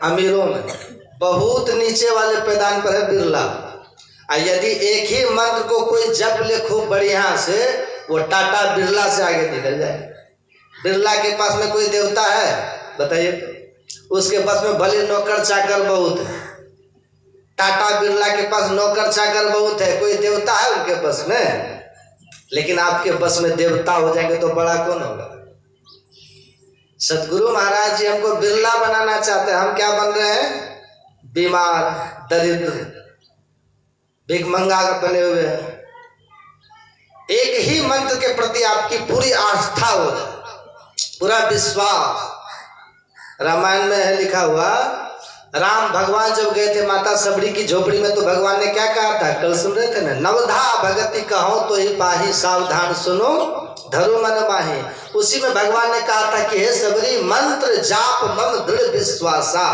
अमीरों में, बहुत नीचे वाले पैदान पर है बिरला। और यदि एक ही मंत्र को कोई जप ले खूब बढ़िया से, वो टाटा बिरला से आगे निकल जाए। बिरला के पास में कोई देवता है बताइए तो? उसके पास में भले नौकर चाकर बहुत है। टाटा बिरला के पास नौकर चाकर बहुत है, कोई देवता है उनके बस में? लेकिन आपके बस में देवता हो जाएंगे तो बड़ा कौन होगा? सतगुरु महाराज जी हमको बिरला बनाना चाहते हैं। हम क्या बन रहे हैं? बीमार, दरिद्र, भिखमंगा बने हुए हैं। एक ही मंत्र के प्रति आपकी पूरी आस्था हो, पूरा विश्वास। रामायण में है लिखा हुआ, राम भगवान जब गए थे माता सबरी की झोपड़ी में, तो भगवान ने क्या कहा था? कल सुन रहे थे ना, नवधा भगति कहो तो ही पाही, सावधान सुनो धरो मन माही। उसी में भगवान ने कहा था कि हे सबरी, मंत्र जाप मम दृढ़ विश्वासा,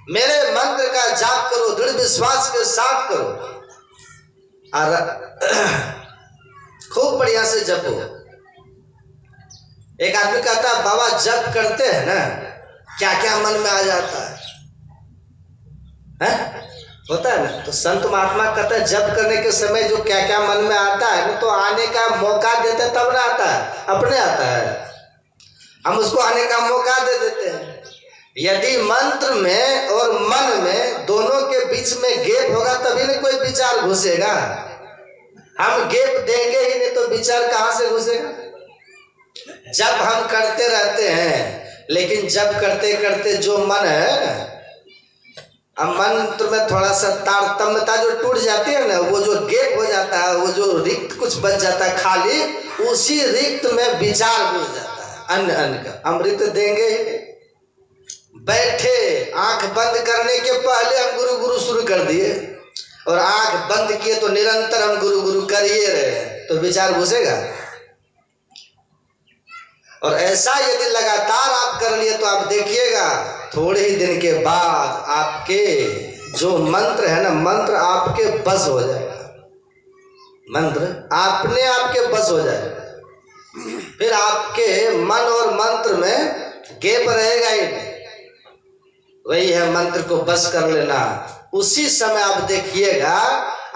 मेरे मंत्र का जाप करो, दृढ़ विश्वास के साथ करो और खूब बढ़िया से जपो। एक आदमी कहता है, बाबा जप करते हैं ना, क्या क्या मन में आ जाता है? होता है ना। तो संत महात्मा कहते हैं, जप करने के समय जो क्या क्या मन में आता है ना, तो आने का मौका देते तब ना आता है, अपने आता है। हम उसको आने का मौका दे देते हैं। यदि मंत्र में और मन में दोनों के बीच में गैप होगा तभी ना कोई विचार घुसेगा। हम गैप देंगे ही नहीं तो विचार कहाँ से घुसेगा? जब हम करते रहते हैं, लेकिन जब करते करते जो मन है, अब मंत्र में थोड़ा सा तारतम्यता जो टूट जाती है ना, वो जो गैप हो जाता है, वो जो रिक्त कुछ बच जाता है खाली, उसी रिक्त में विचार घुस जाता है अन्य अन्य का। अमृत देंगे ही बैठे, आंख बंद करने के पहले हम गुरु गुरु शुरू कर दिए और आंख बंद किए तो निरंतर हम गुरु गुरु कर ही रहे हैं, तो विचार घुसेगा। और ऐसा यदि लगातार आप कर लिए तो आप देखिएगा थोड़े ही दिन के बाद आपके जो मंत्र है ना, मंत्र आपके बस हो जाएगा। मंत्र आपने आपके बस हो जाएगा। फिर आपके मन और मंत्र में गैप रहेगा ही नहीं। वही है मंत्र को बस कर लेना। उसी समय आप देखिएगा,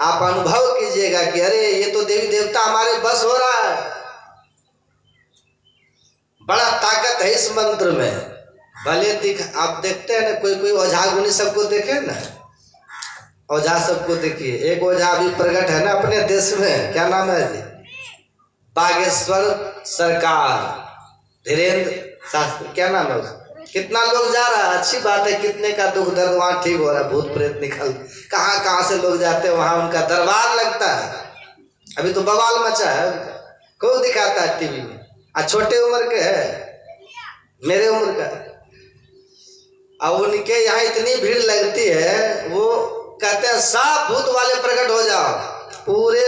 आप अनुभव कीजिएगा कि अरे ये तो देवी देवता हमारे बस हो रहा है। बड़ा ताकत है इस मंत्र में। भले आप देखते हैं ना, कोई कोई ओझा गुनी सबको देखे ना, ओझा सबको देखिए। एक ओझा अभी प्रकट है ना अपने देश में, क्या नाम है जी, बागेश्वर सरकार, धीरेन्द्र शास्त्री, क्या नाम है उसका। कितना लोग जा रहा है, अच्छी बात है। कितने का दुख दर्द वहाँ ठीक हो रहा है, भूत प्रेत निकल, कहाँ कहाँ से लोग जाते हैं, वहाँ उनका दरबार लगता है। अभी तो बवाल मचा है उनका, खूब दिखाता है टीवी में। छोटे उम्र के है, मेरे उम्र का। अब उनके यहाँ इतनी भीड़ लगती है, वो कहते हैं सब भूत वाले प्रकट हो जाओ। पूरे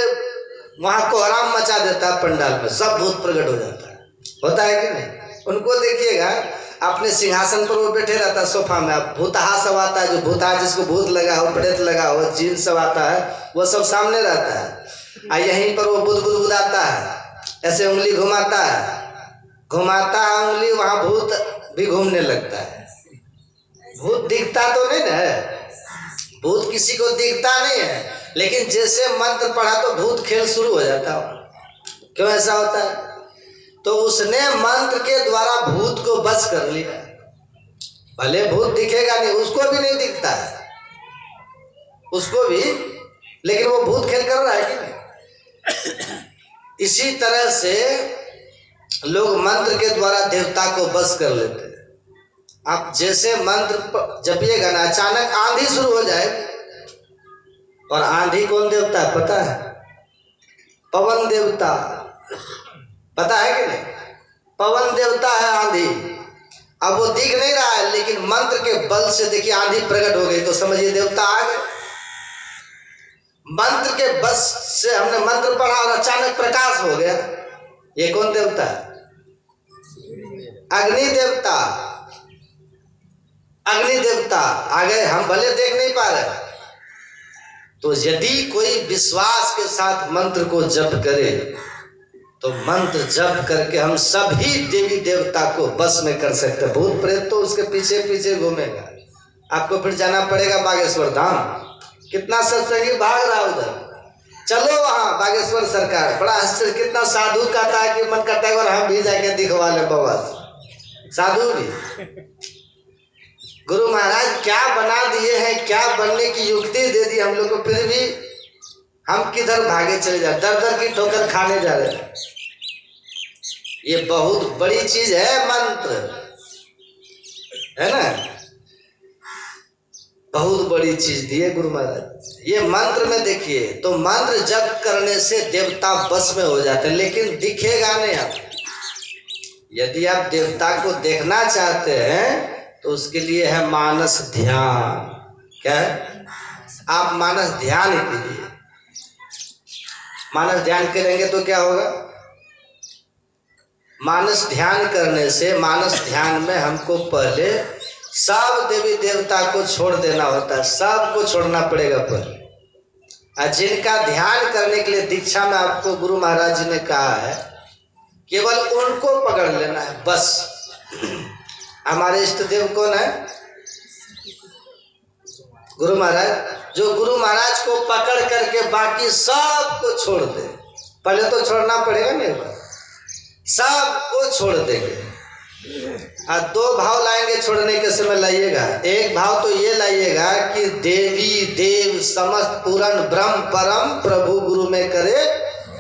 वहाँ कोहराम मचा देता है पंडाल में, सब भूत प्रकट हो जाता है। होता है कि नहीं? उनको देखिएगा, अपने सिंहासन पर वो बैठे रहता है सोफा में। अब भूतहा सब आता है, जो भूतहा जिसको भूत लगा हो, प्रेत लगा हो, जीन सब आता है, वो सब सामने रहता है। यहीं पर वो बुदबुदाता है, ऐसे उंगली घुमाता है, घुमाता है उंगली, वहाँ भूत भी घूमने लगता है। भूत दिखता तो नहीं ना, भूत किसी को दिखता नहीं है, लेकिन जैसे मंत्र पढ़ा तो भूत खेल शुरू हो जाता है। क्यों ऐसा होता है? तो उसने मंत्र के द्वारा भूत को बस कर लिया। भले भूत दिखेगा नहीं, उसको भी नहीं दिखता है, उसको भी, लेकिन वो भूत खेल कर रहा है कि नहीं? इसी तरह से लोग मंत्र के द्वारा देवता को बस कर लेते हैं। आप जैसे मंत्र जपिएगा ना, अचानक आंधी शुरू हो जाए। और आंधी कौन देवता है पता है? पवन देवता, पता है कि नहीं? पवन देवता है आंधी। अब वो दिख नहीं रहा है, लेकिन मंत्र के बल से देखिए आंधी प्रकट हो गई, तो समझिए देवता आ गए। मंत्र के बस से हमने मंत्र पढ़ा और अचानक प्रकाश हो गया। ये कौन देवता है? अग्नि देवता। अग्नि देवता आ गए, हम भले देख नहीं पा रहे। तो यदि कोई विश्वास के साथ मंत्र को जप करे, तो मंत्र जप करके हम सभी देवी देवता को बस में कर सकते हैं। भूत प्रेत तो उसके पीछे पीछे घूमेगा। आपको फिर जाना पड़ेगा बागेश्वर धाम। कितना सत्संगी भाग रहा उधर, चलो वहाँ बागेश्वर सरकार। बड़ा आश्चर्य, कितना साधु कहता है कि मन करता है और हम भी जाके दिखवा ले बाबा। साधु भी, गुरु महाराज क्या बना दिए हैं, क्या बनने की युक्ति दे दी हम लोग को, फिर भी हम किधर भागे चले जाए, दर दर की ठोकर खाने जा रहे हैं। ये बहुत बड़ी चीज है मंत्र, है ना, बहुत बड़ी चीज दी है गुरु महाराज। ये मंत्र में देखिए, तो मंत्र जप करने से देवता बस में हो जाते हैं, लेकिन दिखेगा नहीं। आप यदि आप देवता को देखना चाहते हैं तो उसके लिए है मानस ध्यान। क्या है? आप मानस ध्यान कीजिए। मानस ध्यान करेंगे तो क्या होगा? मानस ध्यान करने से, मानस ध्यान में हमको पहले सब देवी देवता को छोड़ देना होता है, सबको छोड़ना पड़ेगा पहले। और जिनका ध्यान करने के लिए दीक्षा में आपको गुरु महाराज जी ने कहा है, केवल उनको पकड़ लेना है बस। हमारे इष्ट देव कौन है? गुरु महाराज। जो गुरु महाराज को पकड़ करके बाकी सबको छोड़ दे, पहले तो छोड़ना पड़ेगा नहीं, सबको छोड़ देंगे। और दो भाव लाएंगे छोड़ने के समय, लाइएगा। एक भाव तो ये लाइएगा कि देवी देव समस्त पूर्ण ब्रह्म परम प्रभु गुरु में करे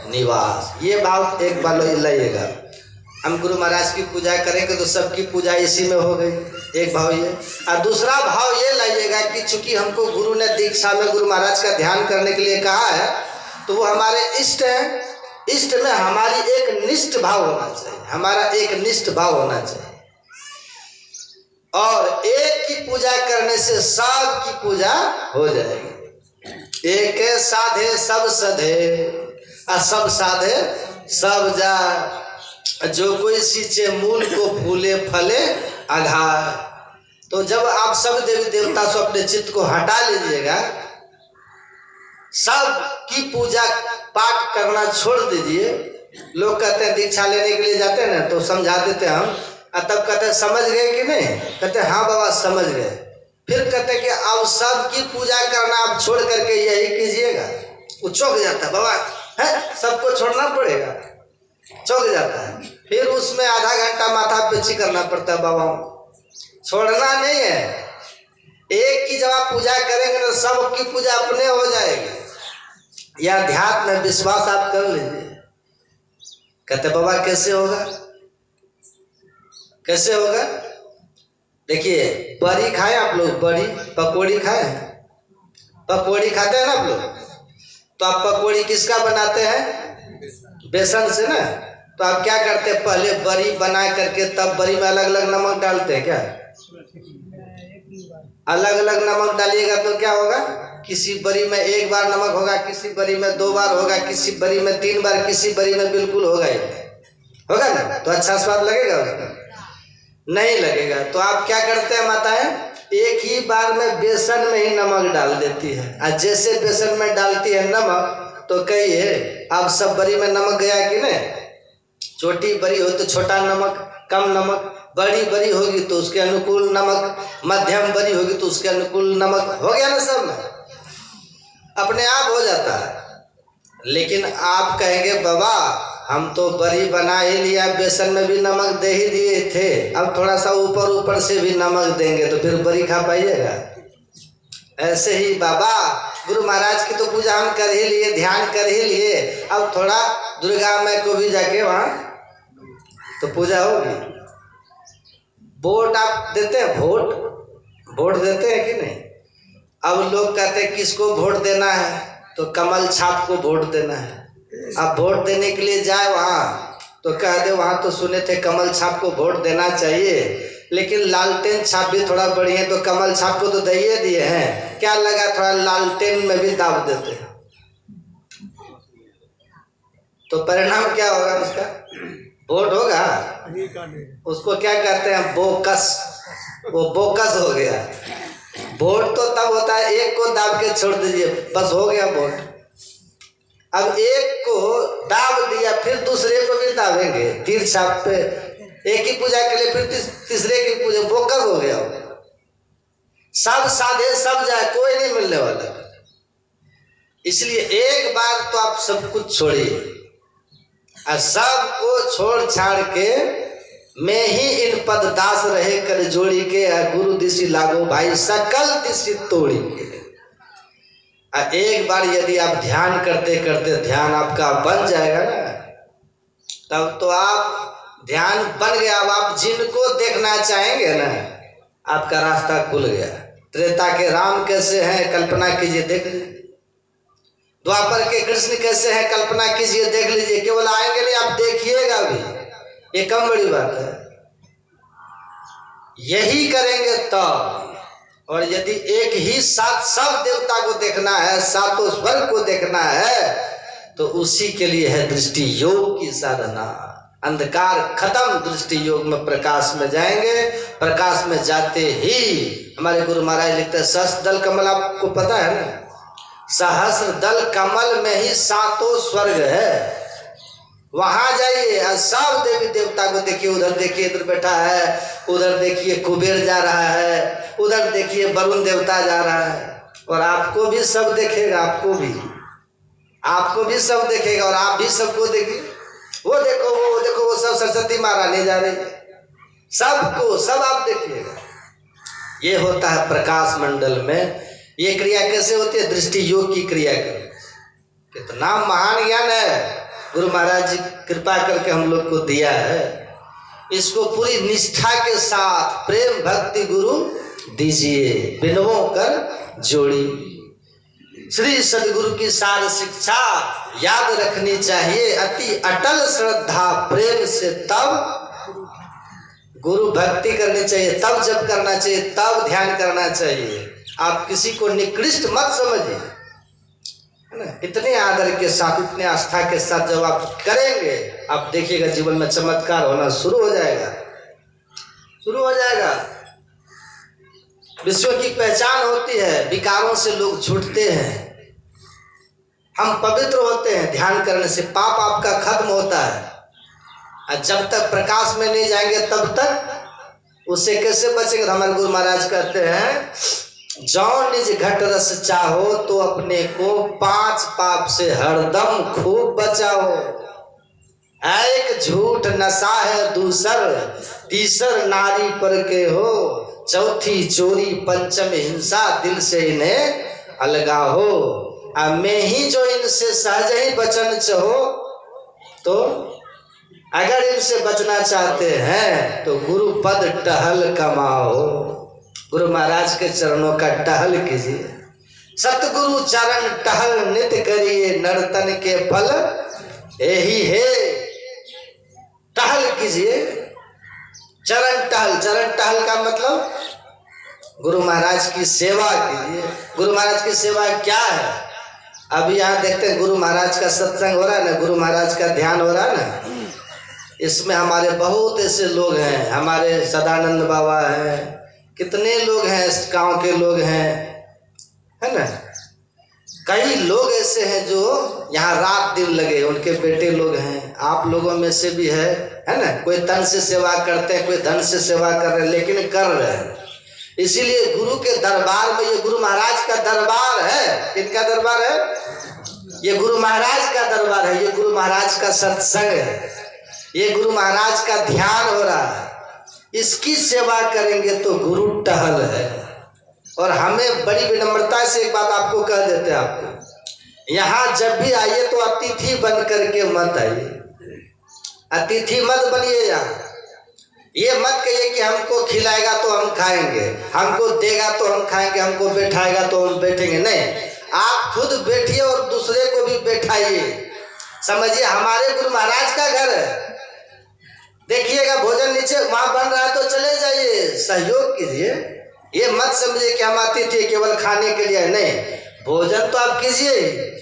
निवास। ये भाव एक बार लाइएगा। हम गुरु महाराज की पूजा करेंगे तो सबकी पूजा इसी में हो गई, एक भाव ये। और दूसरा भाव ये लाइएगा कि चूंकि हमको गुरु ने दीक्षा में गुरु महाराज का ध्यान करने के लिए कहा है, तो वो हमारे इष्ट हैं। इष्ट में हमारी एक निष्ठ भाव होना चाहिए, हमारा एक निष्ठ भाव होना चाहिए। और एक की पूजा करने से सब की पूजा हो जाएगी। एक साधे सब सधे, और सब साधे सब जा। जो कोई सींचे मूल को फूले फले आघार। तो जब आप सब देवी देवता से अपने चित्त को हटा लीजिएगा, सब की पूजा पाठ करना छोड़ दीजिए, लोग कहते हैं दीक्षा लेने के लिए जाते हैं ना तो समझा देते हैं हम, तब कहते हैं समझ गए कि नहीं, कहते हैं हाँ बाबा समझ गए। फिर कहते हैं कि अब सबकी पूजा करना आप छोड़ करके यही कीजिएगा। वो चौंक जाता है, बाबा है सबको छोड़ना पड़ेगा, चौंक जाता है। फिर उसमें आधा घंटा माथा पेची करना पड़ता है, बाबा छोड़ना नहीं है, एक की जब आप पूजा करेंगे ना सबकी पूजा अपने हो जाएगी। यह अध्यात्म में विश्वास आप कर लीजिए। कहते बाबा कैसे होगा, कैसे होगा? देखिए बड़ी खाए आप लोग, बड़ी पकौड़ी खाए, पकौड़ी खाते हैं ना आप लोग, तो आप पकौड़ी किसका बनाते हैं? बेसन से ना। तो आप क्या करते हैं, पहले बड़ी बना करके तब बड़ी में अलग अलग नमक डालते हैं क्या? अलग अलग नमक डालिएगा तो क्या होगा, किसी बड़ी में एक बार नमक होगा, किसी बड़ी में 2 बार होगा, किसी बड़ी में 3 बार, किसी बड़ी में बिल्कुल होगा ना। तो अच्छा स्वाद लगेगा उसका? नहीं लगेगा। तो आप क्या करते हैं माताएं, एक ही बार में बेसन में ही नमक डाल देती है। और जैसे बेसन में डालती है नमक तो कहिए अब सब बड़ी में नमक गया कि नहीं? छोटी बड़ी हो तो छोटा नमक, कम नमक, बड़ी बड़ी होगी तो उसके अनुकूल नमक, मध्यम बड़ी होगी तो उसके अनुकूल नमक, हो गया ना सब में, अपने आप हो जाता है। लेकिन आप कहेंगे बाबा हम तो बड़ी बना ही लिया, बेसन में भी नमक दे ही दिए थे, अब थोड़ा सा ऊपर ऊपर से भी नमक देंगे तो फिर बड़ी खा पाइएगा? ऐसे ही बाबा गुरु महाराज की तो पूजा हम कर ही लिए, ध्यान कर ही लिए, अब थोड़ा दुर्गा माई को भी जाके वहाँ तो पूजा होगी। वोट आप देते हैं, वोट देते हैं कि नहीं? अब लोग कहते हैं किसको वोट देना है, तो कमल छाप को वोट देना है। अब वोट देने के लिए जाए वहाँ तो कह दे वहाँ तो सुने थे कमल छाप को वोट देना चाहिए, लेकिन लालटेन छाप भी थोड़ा बड़ी है तो कमल छाप को तो दे दिए हैं, क्या लगा थोड़ा लालटेन में भी दाब देते हैं, तो परिणाम क्या होगा उसका? वोट होगा। उसको क्या कहते हैं, बोकस, वो बोकस हो गया। वोट तो तब होता है एक को दाब के छोड़ दीजिए, बस हो गया वोट। अब एक को दाब दिया फिर दूसरे को भी दाबेंगे, तीर छाप पे एक ही पूजा के लिए फिर तीसरे की पूजा, बोकस हो गया। सब साधे सब जाए, कोई नहीं मिलने वाला। इसलिए एक बार तो आप सब कुछ छोड़िए, सबको छोड़ छाड़ के मैं ही इन पद दास रहे कर जोड़ी के, गुरु दिशि लागो भाई सकल दिशि तोड़ी के। एक बार यदि आप ध्यान करते करते ध्यान आपका बन जाएगा ना, तब तो आप ध्यान बन गया। अब आप जिनको देखना चाहेंगे ना, आपका रास्ता खुल गया। त्रेता के राम कैसे हैं कल्पना कीजिए, देख लीजिए। द्वापर के कृष्ण कैसे हैं कल्पना कीजिए, देख लीजिए। केवल आएंगे नहीं, आप देखिएगा भी, ये कम बड़ी बात है। यही करेंगे तब। और यदि एक ही साथ सब देवता को देखना है, सातों स्वर्ग को देखना है, तो उसी के लिए है दृष्टि योग की साधना। अंधकार खत्म, दृष्टि योग में प्रकाश में जाएंगे। प्रकाश में जाते ही हमारे गुरु महाराज लिखते हैं, सहस्त्र दल कमल, आपको पता है ना, सहस्त्र दल कमल में ही सातों स्वर्ग है। वहां जाइए और सब देवी देवता को देखिए। उधर देखिए इंद्र बैठा है, उधर देखिए कुबेर जा रहा है, उधर देखिए वरुण देवता जा रहा है, और आपको भी सब देखेगा, आपको भी सब देखेगा, और आप भी सबको देखिए। वो देखो वो सब सरस्वती महारानी जा रही है, सबको सब आप देखिएगा। ये होता है प्रकाश मंडल में। ये क्रिया कैसे होती है? दृष्टि योग की क्रिया करो। कितना महान ज्ञान है गुरु महाराज जी कृपा करके हम लोग को दिया है। इसको पूरी निष्ठा के साथ प्रेम भक्ति गुरु दीजिए, बिनवों कर जोड़ी। श्री सदगुरु की सार शिक्षा याद रखनी चाहिए, अति अटल श्रद्धा प्रेम से तब गुरु भक्ति करनी चाहिए, तब जप करना चाहिए, तब ध्यान करना चाहिए। आप किसी को निकृष्ट मत समझिए, है ना। इतने आदर के साथ, इतने आस्था के साथ जब आप करेंगे, आप देखिएगा जीवन में चमत्कार होना शुरू हो जाएगा। विश्व की पहचान होती है, विकारों से लोग छूटते हैं। हम पवित्र होते हैं ध्यान करने से, पाप आपका खत्म होता है। और जब तक प्रकाश में नहीं जाएंगे तब तक उससे कैसे बचेंगे? हमारे गुरु महाराज कहते हैं, जौ निज घट रस चाहो तो अपने को 5 पाप से हरदम खूब बचाओ। एक झूठ नशा है दूसर, तीसर नारी पर के हो, चौथी चोरी पंचम हिंसा, दिल से इन्हें अलगा हो। अब मैं ही जो इनसे सहज ही बचन चाहो, तो अगर इनसे बचना चाहते हैं तो गुरु पद टहल कमाओ। गुरु महाराज के चरणों का टहल कीजिए। सतगुरु चरण टहल नित्य करिए, नर्तन के फल यही है। टहल कीजिए, चरण टहल। चरण टहल का मतलब गुरु महाराज की सेवा कीजिए। गुरु महाराज की सेवा क्या है? अभी यहाँ देखते हैं गुरु महाराज का सत्संग हो रहा है ना, गुरु महाराज का ध्यान हो रहा है ना। इसमें हमारे बहुत ऐसे लोग हैं, हमारे सदानंद बाबा हैं, कितने लोग हैं, इस गाँव के लोग हैं, है ना। कई लोग ऐसे हैं जो यहाँ रात दिन लगे, उनके बेटे लोग हैं, आप लोगों में से भी है ना। कोई तन से सेवा करते हैं, कोई धन से सेवा कर रहे हैं, लेकिन कर रहे हैं। इसीलिए गुरु के दरबार में, ये गुरु महाराज का दरबार है। किनका दरबार है? ये गुरु महाराज का दरबार है। ये गुरु महाराज का सत्संग है, ये गुरु महाराज का ध्यान हो रहा है। इसकी सेवा करेंगे तो गुरु टहल है। और हमें बड़ी विनम्रता से एक बात आपको कह देते हैं, आपको यहाँ जब भी आइए तो अतिथि बन करके मत आइए। अतिथि मत बनिए। यहाँ ये मत कहिए कि हमको खिलाएगा तो हम खाएंगे, हमको देगा तो हम खाएंगे, हमको बैठाएगा तो हम बैठेंगे। नहीं, आप खुद बैठिए और दूसरे को भी बैठाइए। समझिए हमारे गुरु महाराज का घर है। देखिएगा भोजन नीचे वहां बन रहा है तो चले जाइए, सहयोग कीजिए। ये मत समझिए कि हम अतिथि केवल खाने के लिए। नहीं, भोजन तो आप कीजिए,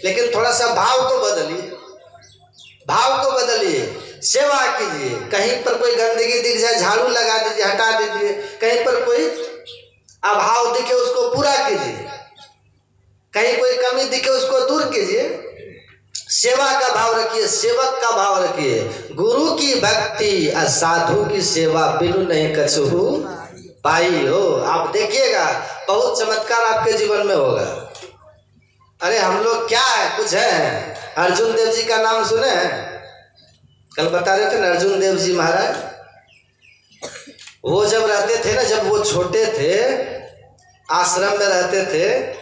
लेकिन थोड़ा सा भाव को बदलिए, भाव को बदलिए, सेवा कीजिए। कहीं पर कोई गंदगी दिख जाए, झाड़ू लगा दीजिए, हटा दीजिए। कहीं पर कोई अभाव दिखे, उसको पूरा कीजिए। कहीं कोई कमी दिखे, उसको दूर कीजिए। सेवा का भाव रखिए, सेवक का भाव रखिए। गुरु की भक्ति और साधु की सेवा बिनु नहीं कछुहु पाई हो। आप देखिएगा बहुत चमत्कार आपके जीवन में होगा। अरे हम लोग क्या है, कुछ है। अर्जुन देव जी का नाम सुने? कल बता रहे थे ना अर्जुन देव जी महाराज। वो जब रहते थे ना, जब वो छोटे थे, आश्रम में रहते थे,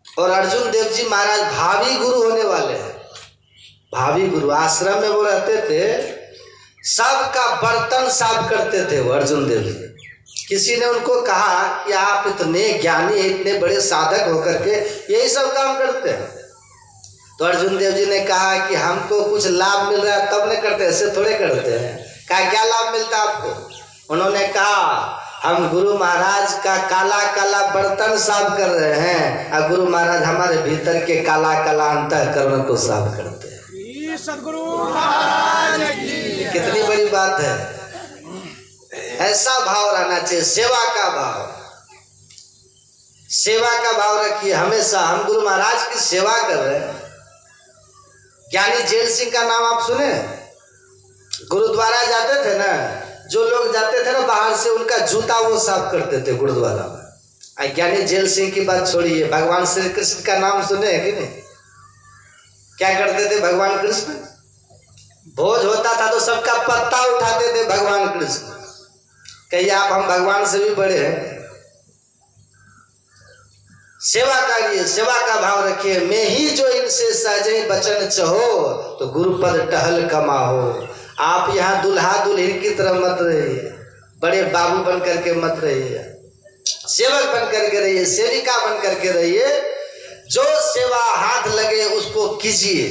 और अर्जुन देव जी महाराज भावी गुरु होने वाले हैं। भावी गुरु आश्रम में वो रहते थे, सबका बर्तन साफ करते थे वो अर्जुन देव जी। किसी ने उनको कहा कि आप इतने ज्ञानी, इतने बड़े साधक होकर के यही सब काम करते हैं। तो अर्जुन देव जी ने कहा कि हमको कुछ लाभ मिल रहा है तब नहीं करते, ऐसे थोड़े करते हैं। कहा क्या लाभ मिलता है आपको? उन्होंने कहा हम गुरु महाराज का काला काला बर्तन साफ कर रहे हैं, और गुरु महाराज हमारे भीतर के काला काला अंतःकरण को साफ करते हैं। सदगुरु महाराज की कितनी बड़ी बात है। ऐसा भाव रहना चाहिए, सेवा का भाव। सेवा का भाव रखिए हमेशा। हम गुरु महाराज की सेवा कर रहे हैं। ज्ञानी जेल सिंह का नाम आप सुने? गुरुद्वारा जाते थे ना, जो लोग जाते थे ना बाहर से, उनका जूता वो साफ करते थे गुरुद्वारा में। ज्ञानी जेल सिंह की बात छोड़िए, भगवान श्री कृष्ण का नाम सुने हैं कि नहीं? क्या करते थे भगवान कृष्ण? भोज होता था तो सबका पत्ता उठाते थे भगवान कृष्ण। कहिए आप हम भगवान से भी बड़े हैं। सेवा करिए, सेवा का भाव रखिए। मैं ही जो इनसे सहज बचन चाहो तो गुरुपद टहल कमाहो। आप यहाँ दुल्हा दुल्हन की तरह मत रहिए, बड़े बाबू बन करके मत रहिए, सेवक बन करके रहिए, सेविका बन करके रहिए। जो सेवा हाथ लगे उसको कीजिए।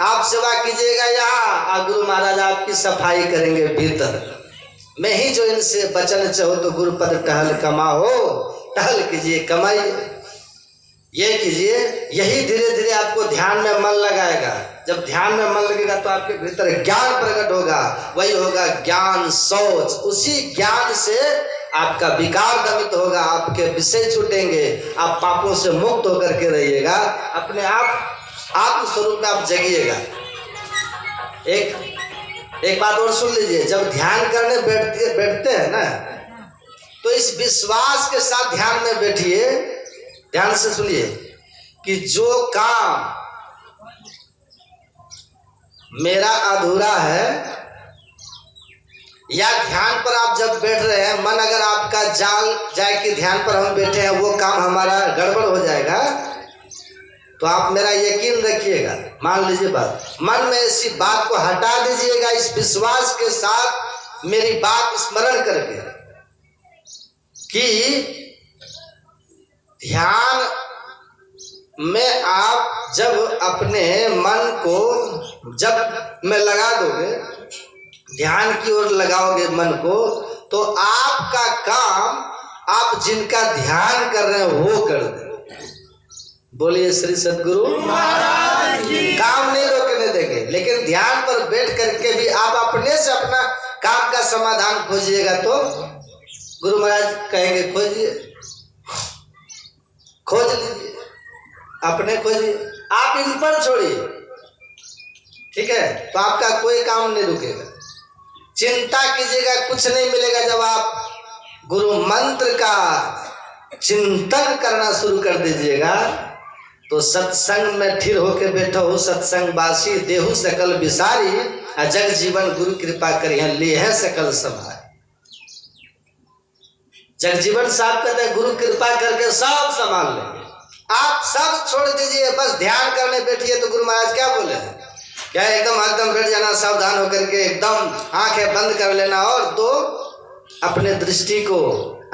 आप सेवा कीजिएगा यहाँ, और गुरु महाराज आपकी सफाई करेंगे भीतर। मैं ही जो इनसे बचन चाहो तो गुरुपद टहल कमाओ। टहल कीजिए, कमाइए, ये कीजिए। यही धीरे धीरे आपको ध्यान में मन लगाएगा। जब ध्यान में मन लगेगा तो आपके भीतर ज्ञान प्रकट होगा। वही होगा ज्ञान शौच। उसी ज्ञान से आपका विकार दमित होगा, आपके विषय छूटेंगे, आप पापों से मुक्त होकर के रहिएगा, अपने आप आत्म स्वरूप में आप जगिएगा। एक बात और सुन लीजिए, जब ध्यान करने बैठते हैं ना, तो इस विश्वास के साथ ध्यान में बैठिए, ध्यान से सुनिए कि जो काम मेरा अधूरा है, या ध्यान पर आप जब बैठ रहे हैं, मन अगर आपका जाए कि ध्यान पर हम बैठे हैं, वो काम हमारा गड़बड़ हो जाएगा, तो आप मेरा यकीन रखिएगा, मान लीजिए बात, मन में ऐसी बात को हटा दीजिएगा, इस विश्वास के साथ मेरी बात स्मरण करके कि ध्यान में आप जब अपने मन को जब में लगा दोगे, ध्यान की ओर लगाओगे मन को, तो आपका काम आप जिनका ध्यान कर रहे हैं वो कर दे। बोलिए श्री सद्गुरु महाराज की। काम नहीं रोकने देंगे, लेकिन ध्यान पर बैठ करके भी आप अपने से अपना काम का समाधान खोजिएगा, तो गुरु महाराज कहेंगे खोजिए, खोज लीजिए, अपने खोजिए, आप इन पर छोड़िए, ठीक है, तो आपका कोई काम नहीं रुकेगा। चिंता कीजिएगा, कुछ नहीं मिलेगा। जब आप गुरु मंत्र का चिंतन करना शुरू कर दीजिएगा, तो सत्संग में ठिर होके बैठो हो, सत्संग बासी देहु सकल बिसारी, जग जीवन गुरु कृपा करिए लिए है सकल समाय। जगजीवन साहब कहते हैं गुरु कृपा करके सब संभाल लेंगे। आप सब छोड़ दीजिए, बस ध्यान करने बैठिए। तो गुरु महाराज क्या बोले हैं, क्या एकदम बैठ जाना, सावधान होकर के एकदम आंखें बंद कर लेना, और तो अपने दृष्टि को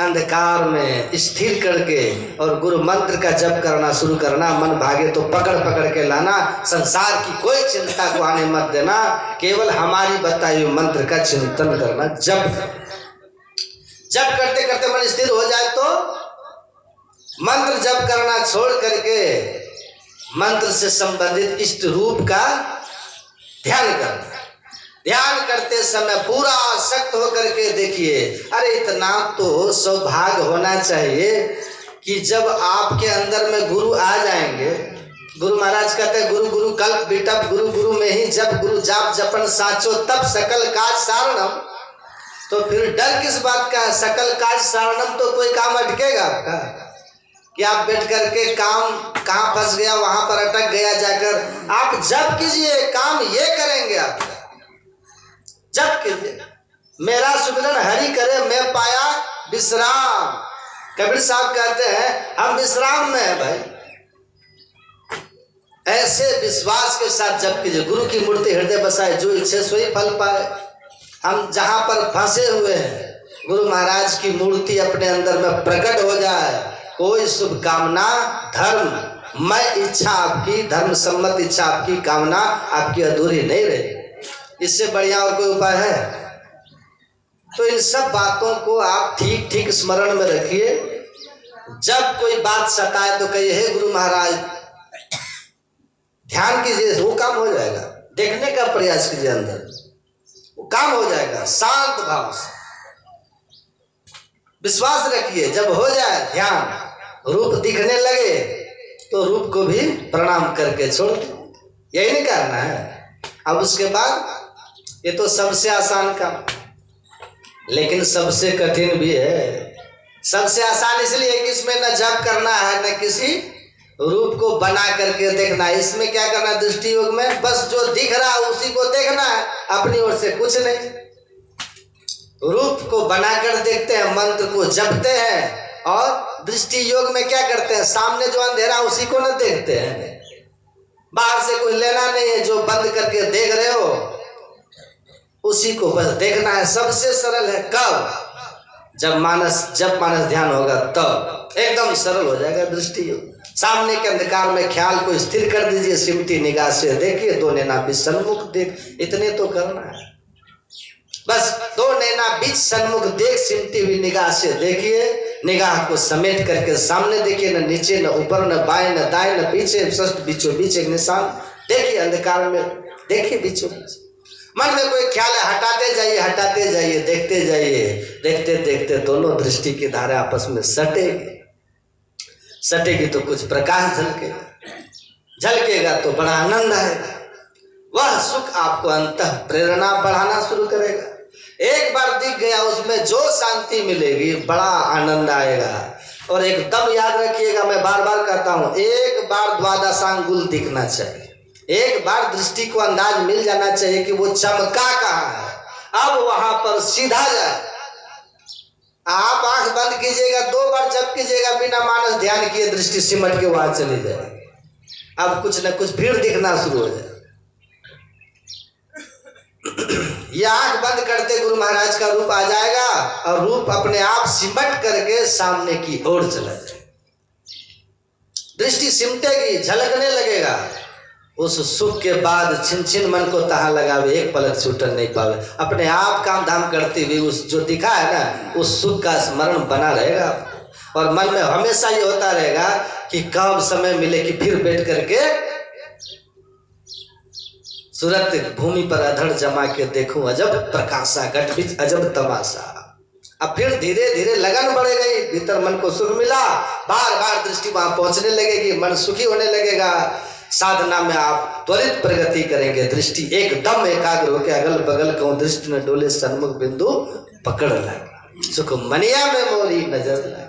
अंधकार में स्थिर करके और गुरु मंत्र का जप करना शुरू करना। मन भागे तो पकड़ के लाना, संसार की कोई चिंता को आने मत देना, केवल हमारी बताई हुई मंत्र का चिंतन करना। जप करते करते मन स्थिर हो जाए तो मंत्र जप करना छोड़ करके मंत्र से संबंधित इष्ट रूप का ध्यान करना। ध्यान करते समय पूरा आसक्त होकर के देखिए। अरे इतना तो सौभाग्य होना चाहिए कि जब आपके अंदर में गुरु आ जाएंगे। गुरु महाराज कहते हैं गुरु गुरु कल्प बिटप, गुरु गुरु में ही जब गुरु जाप जपन साचो, तब सकल काज सारणम। तो फिर डर किस बात का, सकल काज सारणम, तो कोई काम अटकेगा आपका कि आप बैठ करके काम कहाँ फंस गया, वहां पर अटक गया जाकर। आप जप कीजिए, काम ये करेंगे आप जप कीजिए। मेरा सुमिरन हरि करे मैं पाया विश्राम। कबीर साहब कहते हैं हम विश्राम में है भाई। ऐसे विश्वास के साथ जप कीजिए। गुरु की मूर्ति हृदय बसाए, जो इच्छे सोई फल पाए। हम जहां पर फंसे हुए हैं, गुरु महाराज की मूर्ति अपने अंदर में प्रकट हो जाए। कोई शुभ कामना, धर्म मैं इच्छा आपकी, धर्म सम्मत इच्छा आपकी, कामना आपकी अधूरी नहीं रही। इससे बढ़िया और कोई उपाय है? तो इन सब बातों को आप ठीक ठीक स्मरण में रखिए। जब कोई बात सताए तो कहिए हे गुरु महाराज, ध्यान कीजिए, वो काम हो जाएगा। देखने का प्रयास कीजिए, अंदर वो काम हो जाएगा। शांत भाव से विश्वास रखिए। जब हो जाए ध्यान, रूप दिखने लगे तो रूप को भी प्रणाम करके छोड़ दो। यही नहीं करना है। अब उसके बाद ये तो सबसे आसान काम, लेकिन सबसे कठिन भी है। सबसे आसान इसलिए कि इसमें न जप करना है, न किसी रूप को बना करके देखना है। इसमें क्या करना है, दृष्टि योग में बस जो दिख रहा है उसी को देखना है, अपनी ओर से कुछ नहीं। रूप को बनाकर देखते हैं, मंत्र को जपते हैं, और दृष्टि योग में क्या करते हैं, सामने जो अंधेरा उसी को न देखते हैं। बाहर से कुछ लेना नहीं है, जो बंद करके देख रहे हो उसी को बस देखना है। सबसे सरल है। कब? जब मानस ध्यान होगा तब एकदम सरल हो जाएगा दृष्टि योग। सामने के अंधकार में ख्याल को स्थिर कर दीजिए, सिमटी निगाह से देखिए, दो नैना बीच सन्मुख देख। इतने तो करना है बस। दो नैना बीच सन्मुख देख, सिमटी हुई निगाह से देखिए। निगाह को समेट करके सामने देखिए, न नीचे न ऊपर न बाएं न दाएं न पीछे, बीचों बीच एक निशान देखिए। अंधकार में देखिए बीचों बीच। मन में कोई ख्याल है, हटाते जाइए, देखते जाइए। देखते देखते दोनों दृष्टि की धारा आपस में सटेगी तो कुछ प्रकाश झलकेगा तो बड़ा आनंद आएगा। वह सुख आपको अंतः प्रेरणा बढ़ाना शुरू करेगा। एक बार दिख गया, उसमें जो शांति मिलेगी, बड़ा आनंद आएगा। और एकदम याद रखिएगा, मैं बार बार कहता हूं, एक बार द्वादशांगुल दिखना चाहिए, एक बार दृष्टि को अंदाज मिल जाना चाहिए कि वो चमका कहाँ है। अब वहां पर सीधा जाए। आप आंख बंद कीजिएगा, 2 बार जप कीजिएगा, बिना मानस ध्यान किए दृष्टि सिमट के वहां चली जाएगी। अब कुछ न कुछ भीड़ दिखना शुरू हो जाए। ये आंख बंद करते गुरु महाराज का रूप आ जाएगा और रूप अपने आप सिमट करके सामने की ओर चला जाएगा। दृष्टि सिमटेगी, झलकने लगेगा। उस सुख के बाद छिन छिन मन को तहाँ लगावे, एक पलक छूटन नहीं पावे। अपने आप काम धाम करते हुए उस जो दिखा है ना, उस सुख का स्मरण बना रहेगा और मन में हमेशा ये होता रहेगा कि कब समय मिले कि फिर बैठ करके सूरत भूमि पर अधड़ जमा के देखूं अजब प्रकाशा, घट बीच अजब तमाशा। अब फिर धीरे धीरे लगन बढ़ गई, भीतर मन को सुख मिला, बार बार दृष्टि वहां पहुंचने लगेगी, मन सुखी होने लगेगा। साधना में आप त्वरित प्रगति करेंगे। दृष्टि एकदम एकाग्र होकर अगल बगल कहूं दृष्टि न डोले, सन्मुख बिंदु पकड़ लगे, सुख मनिया में मोरी नजर लगे।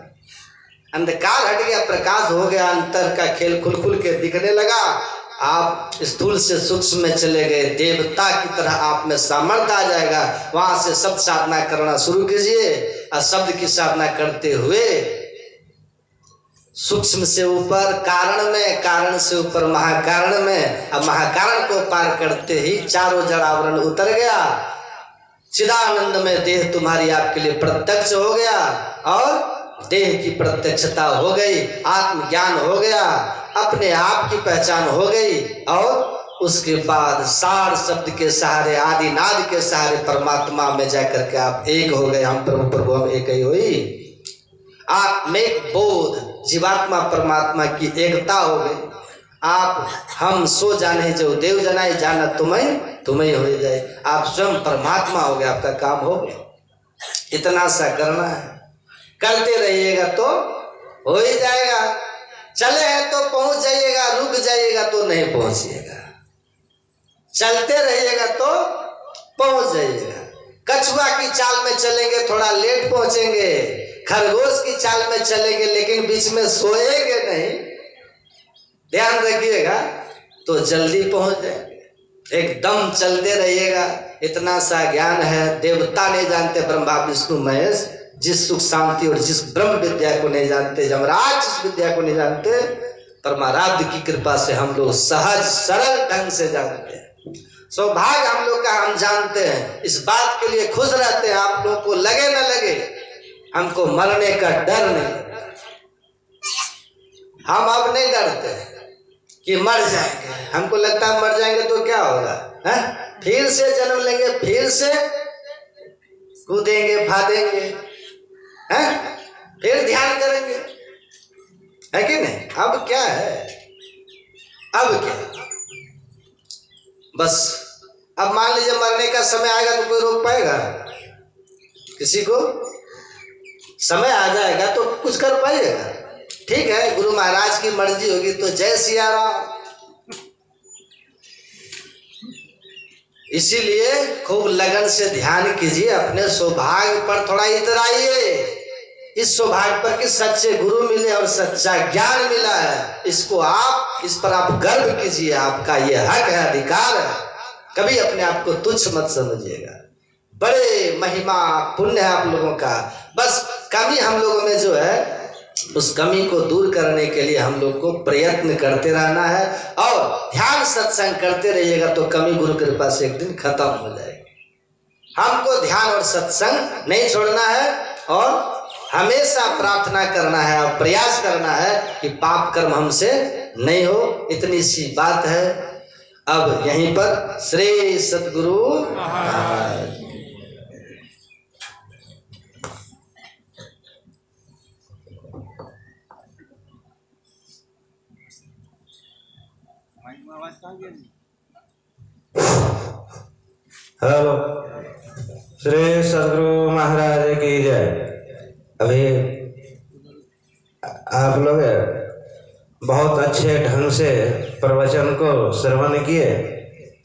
अंधकार हट गया, प्रकाश हो गया, अंतर का खेल खुल खुल के दिखने लगा। आप स्थूल से सूक्ष्म में चले गए, देवता की तरह आप में सामर्थ्य आ जाएगा। वहां से शब्द साधना करना शुरू कीजिए और शब्द की साधना करते हुए सूक्ष्म से ऊपर कारण में, कारण से ऊपर महाकारण में, अब महाकारण को पार करते ही चारों जड़ आवरण उतर गया। चिदानंद में देह तुम्हारी आपके लिए प्रत्यक्ष हो गया और देह की प्रत्यक्षता हो गई, आत्मज्ञान हो गया, अपने आप की पहचान हो गई। और उसके बाद सार शब्द के सहारे, आदि नाद के सहारे परमात्मा में जाकर के आप एक हो गए। हम प्रभु प्रभु हम एक ही हुई। आत्मिक बोध, जीवात्मा परमात्मा की एकता हो गई। आप हम सो जाने जो देव जनाए, जाना तुम्हें हो जाए। आप स्वयं परमात्मा हो गए, आपका काम हो गया। इतना सा करना है, करते रहिएगा तो हो ही जाएगा। चले हैं तो पहुंच जाइएगा, रुक जाइएगा तो नहीं पहुंचिएगा। चलते रहिएगा तो पहुंच जाइएगा। कछुआ की चाल में चलेंगे, थोड़ा लेट पहुंचेंगे। खरगोश की चाल में चलेंगे लेकिन बीच में सोएंगे नहीं, ध्यान रखिएगा, तो जल्दी पहुंच जाएंगे। एकदम चलते रहिएगा। इतना सा ज्ञान है, देवता नहीं जानते, ब्रह्मा विष्णु महेश जिस सुख शांति और जिस ब्रह्म विद्या को नहीं जानते, जमराज जिस विद्या को नहीं जानते, परमाराध्य की कृपा से हम लोग सहज सरल ढंग से जानते हैं। सौभाग्य हम लोग का, हम जानते हैं। इस बात के लिए खुश रहते हैं, आप लोगों को लगे न लगे, हमको मरने का डर नहीं। हम अब नहीं डरते कि मर जाएंगे। हमको लगता है मर जाएंगे तो क्या होगा, है? फिर से जन्म लेंगे, फिर से कूदेंगे फादेंगे, है? फिर ध्यान करेंगे, है कि नहीं? अब क्या है, अब क्या, बस अब मान लीजिए मरने का समय आएगा तो कोई रोक पाएगा? किसी को समय आ जाएगा तो कुछ कर पाइएगा? ठीक है, गुरु महाराज की मर्जी होगी तो जय सिया राम। इसीलिए खूब लगन से ध्यान कीजिए, अपने सौभाग्य पर थोड़ा इतराइए। इस सौभाग्य पर कि सच्चे गुरु मिले और सच्चा ज्ञान मिला है, इसको आप, इस पर आप गर्व कीजिए। आपका ये हक है, अधिकार है। कभी अपने आप को तुच्छ मत समझिएगा। बड़े महिमा पुण्य है आप लोगों का। बस कमी हम लोगों में जो है, उस कमी को दूर करने के लिए हम लोग को प्रयत्न करते रहना है और ध्यान सत्संग करते रहिएगा तो कमी गुरु कृपा से एक दिन खत्म हो जाएगी। हमको ध्यान और सत्संग नहीं छोड़ना है और हमेशा प्रार्थना करना है और प्रयास करना है कि पाप कर्म हमसे नहीं हो। इतनी सी बात है। अब यहीं पर श्री सद्गुरु महाराज आवाज कहाँ गया? हेलो, श्री सदगुरु महाराज की जय। अभी आप लोग बहुत अच्छे ढंग से प्रवचन को श्रवण किए।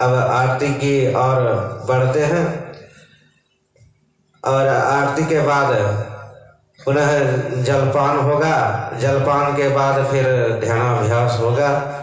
अब आरती की ओर बढ़ते हैं और आरती के बाद पुनः जलपान होगा। जलपान के बाद फिर ध्यानाभ्यास होगा।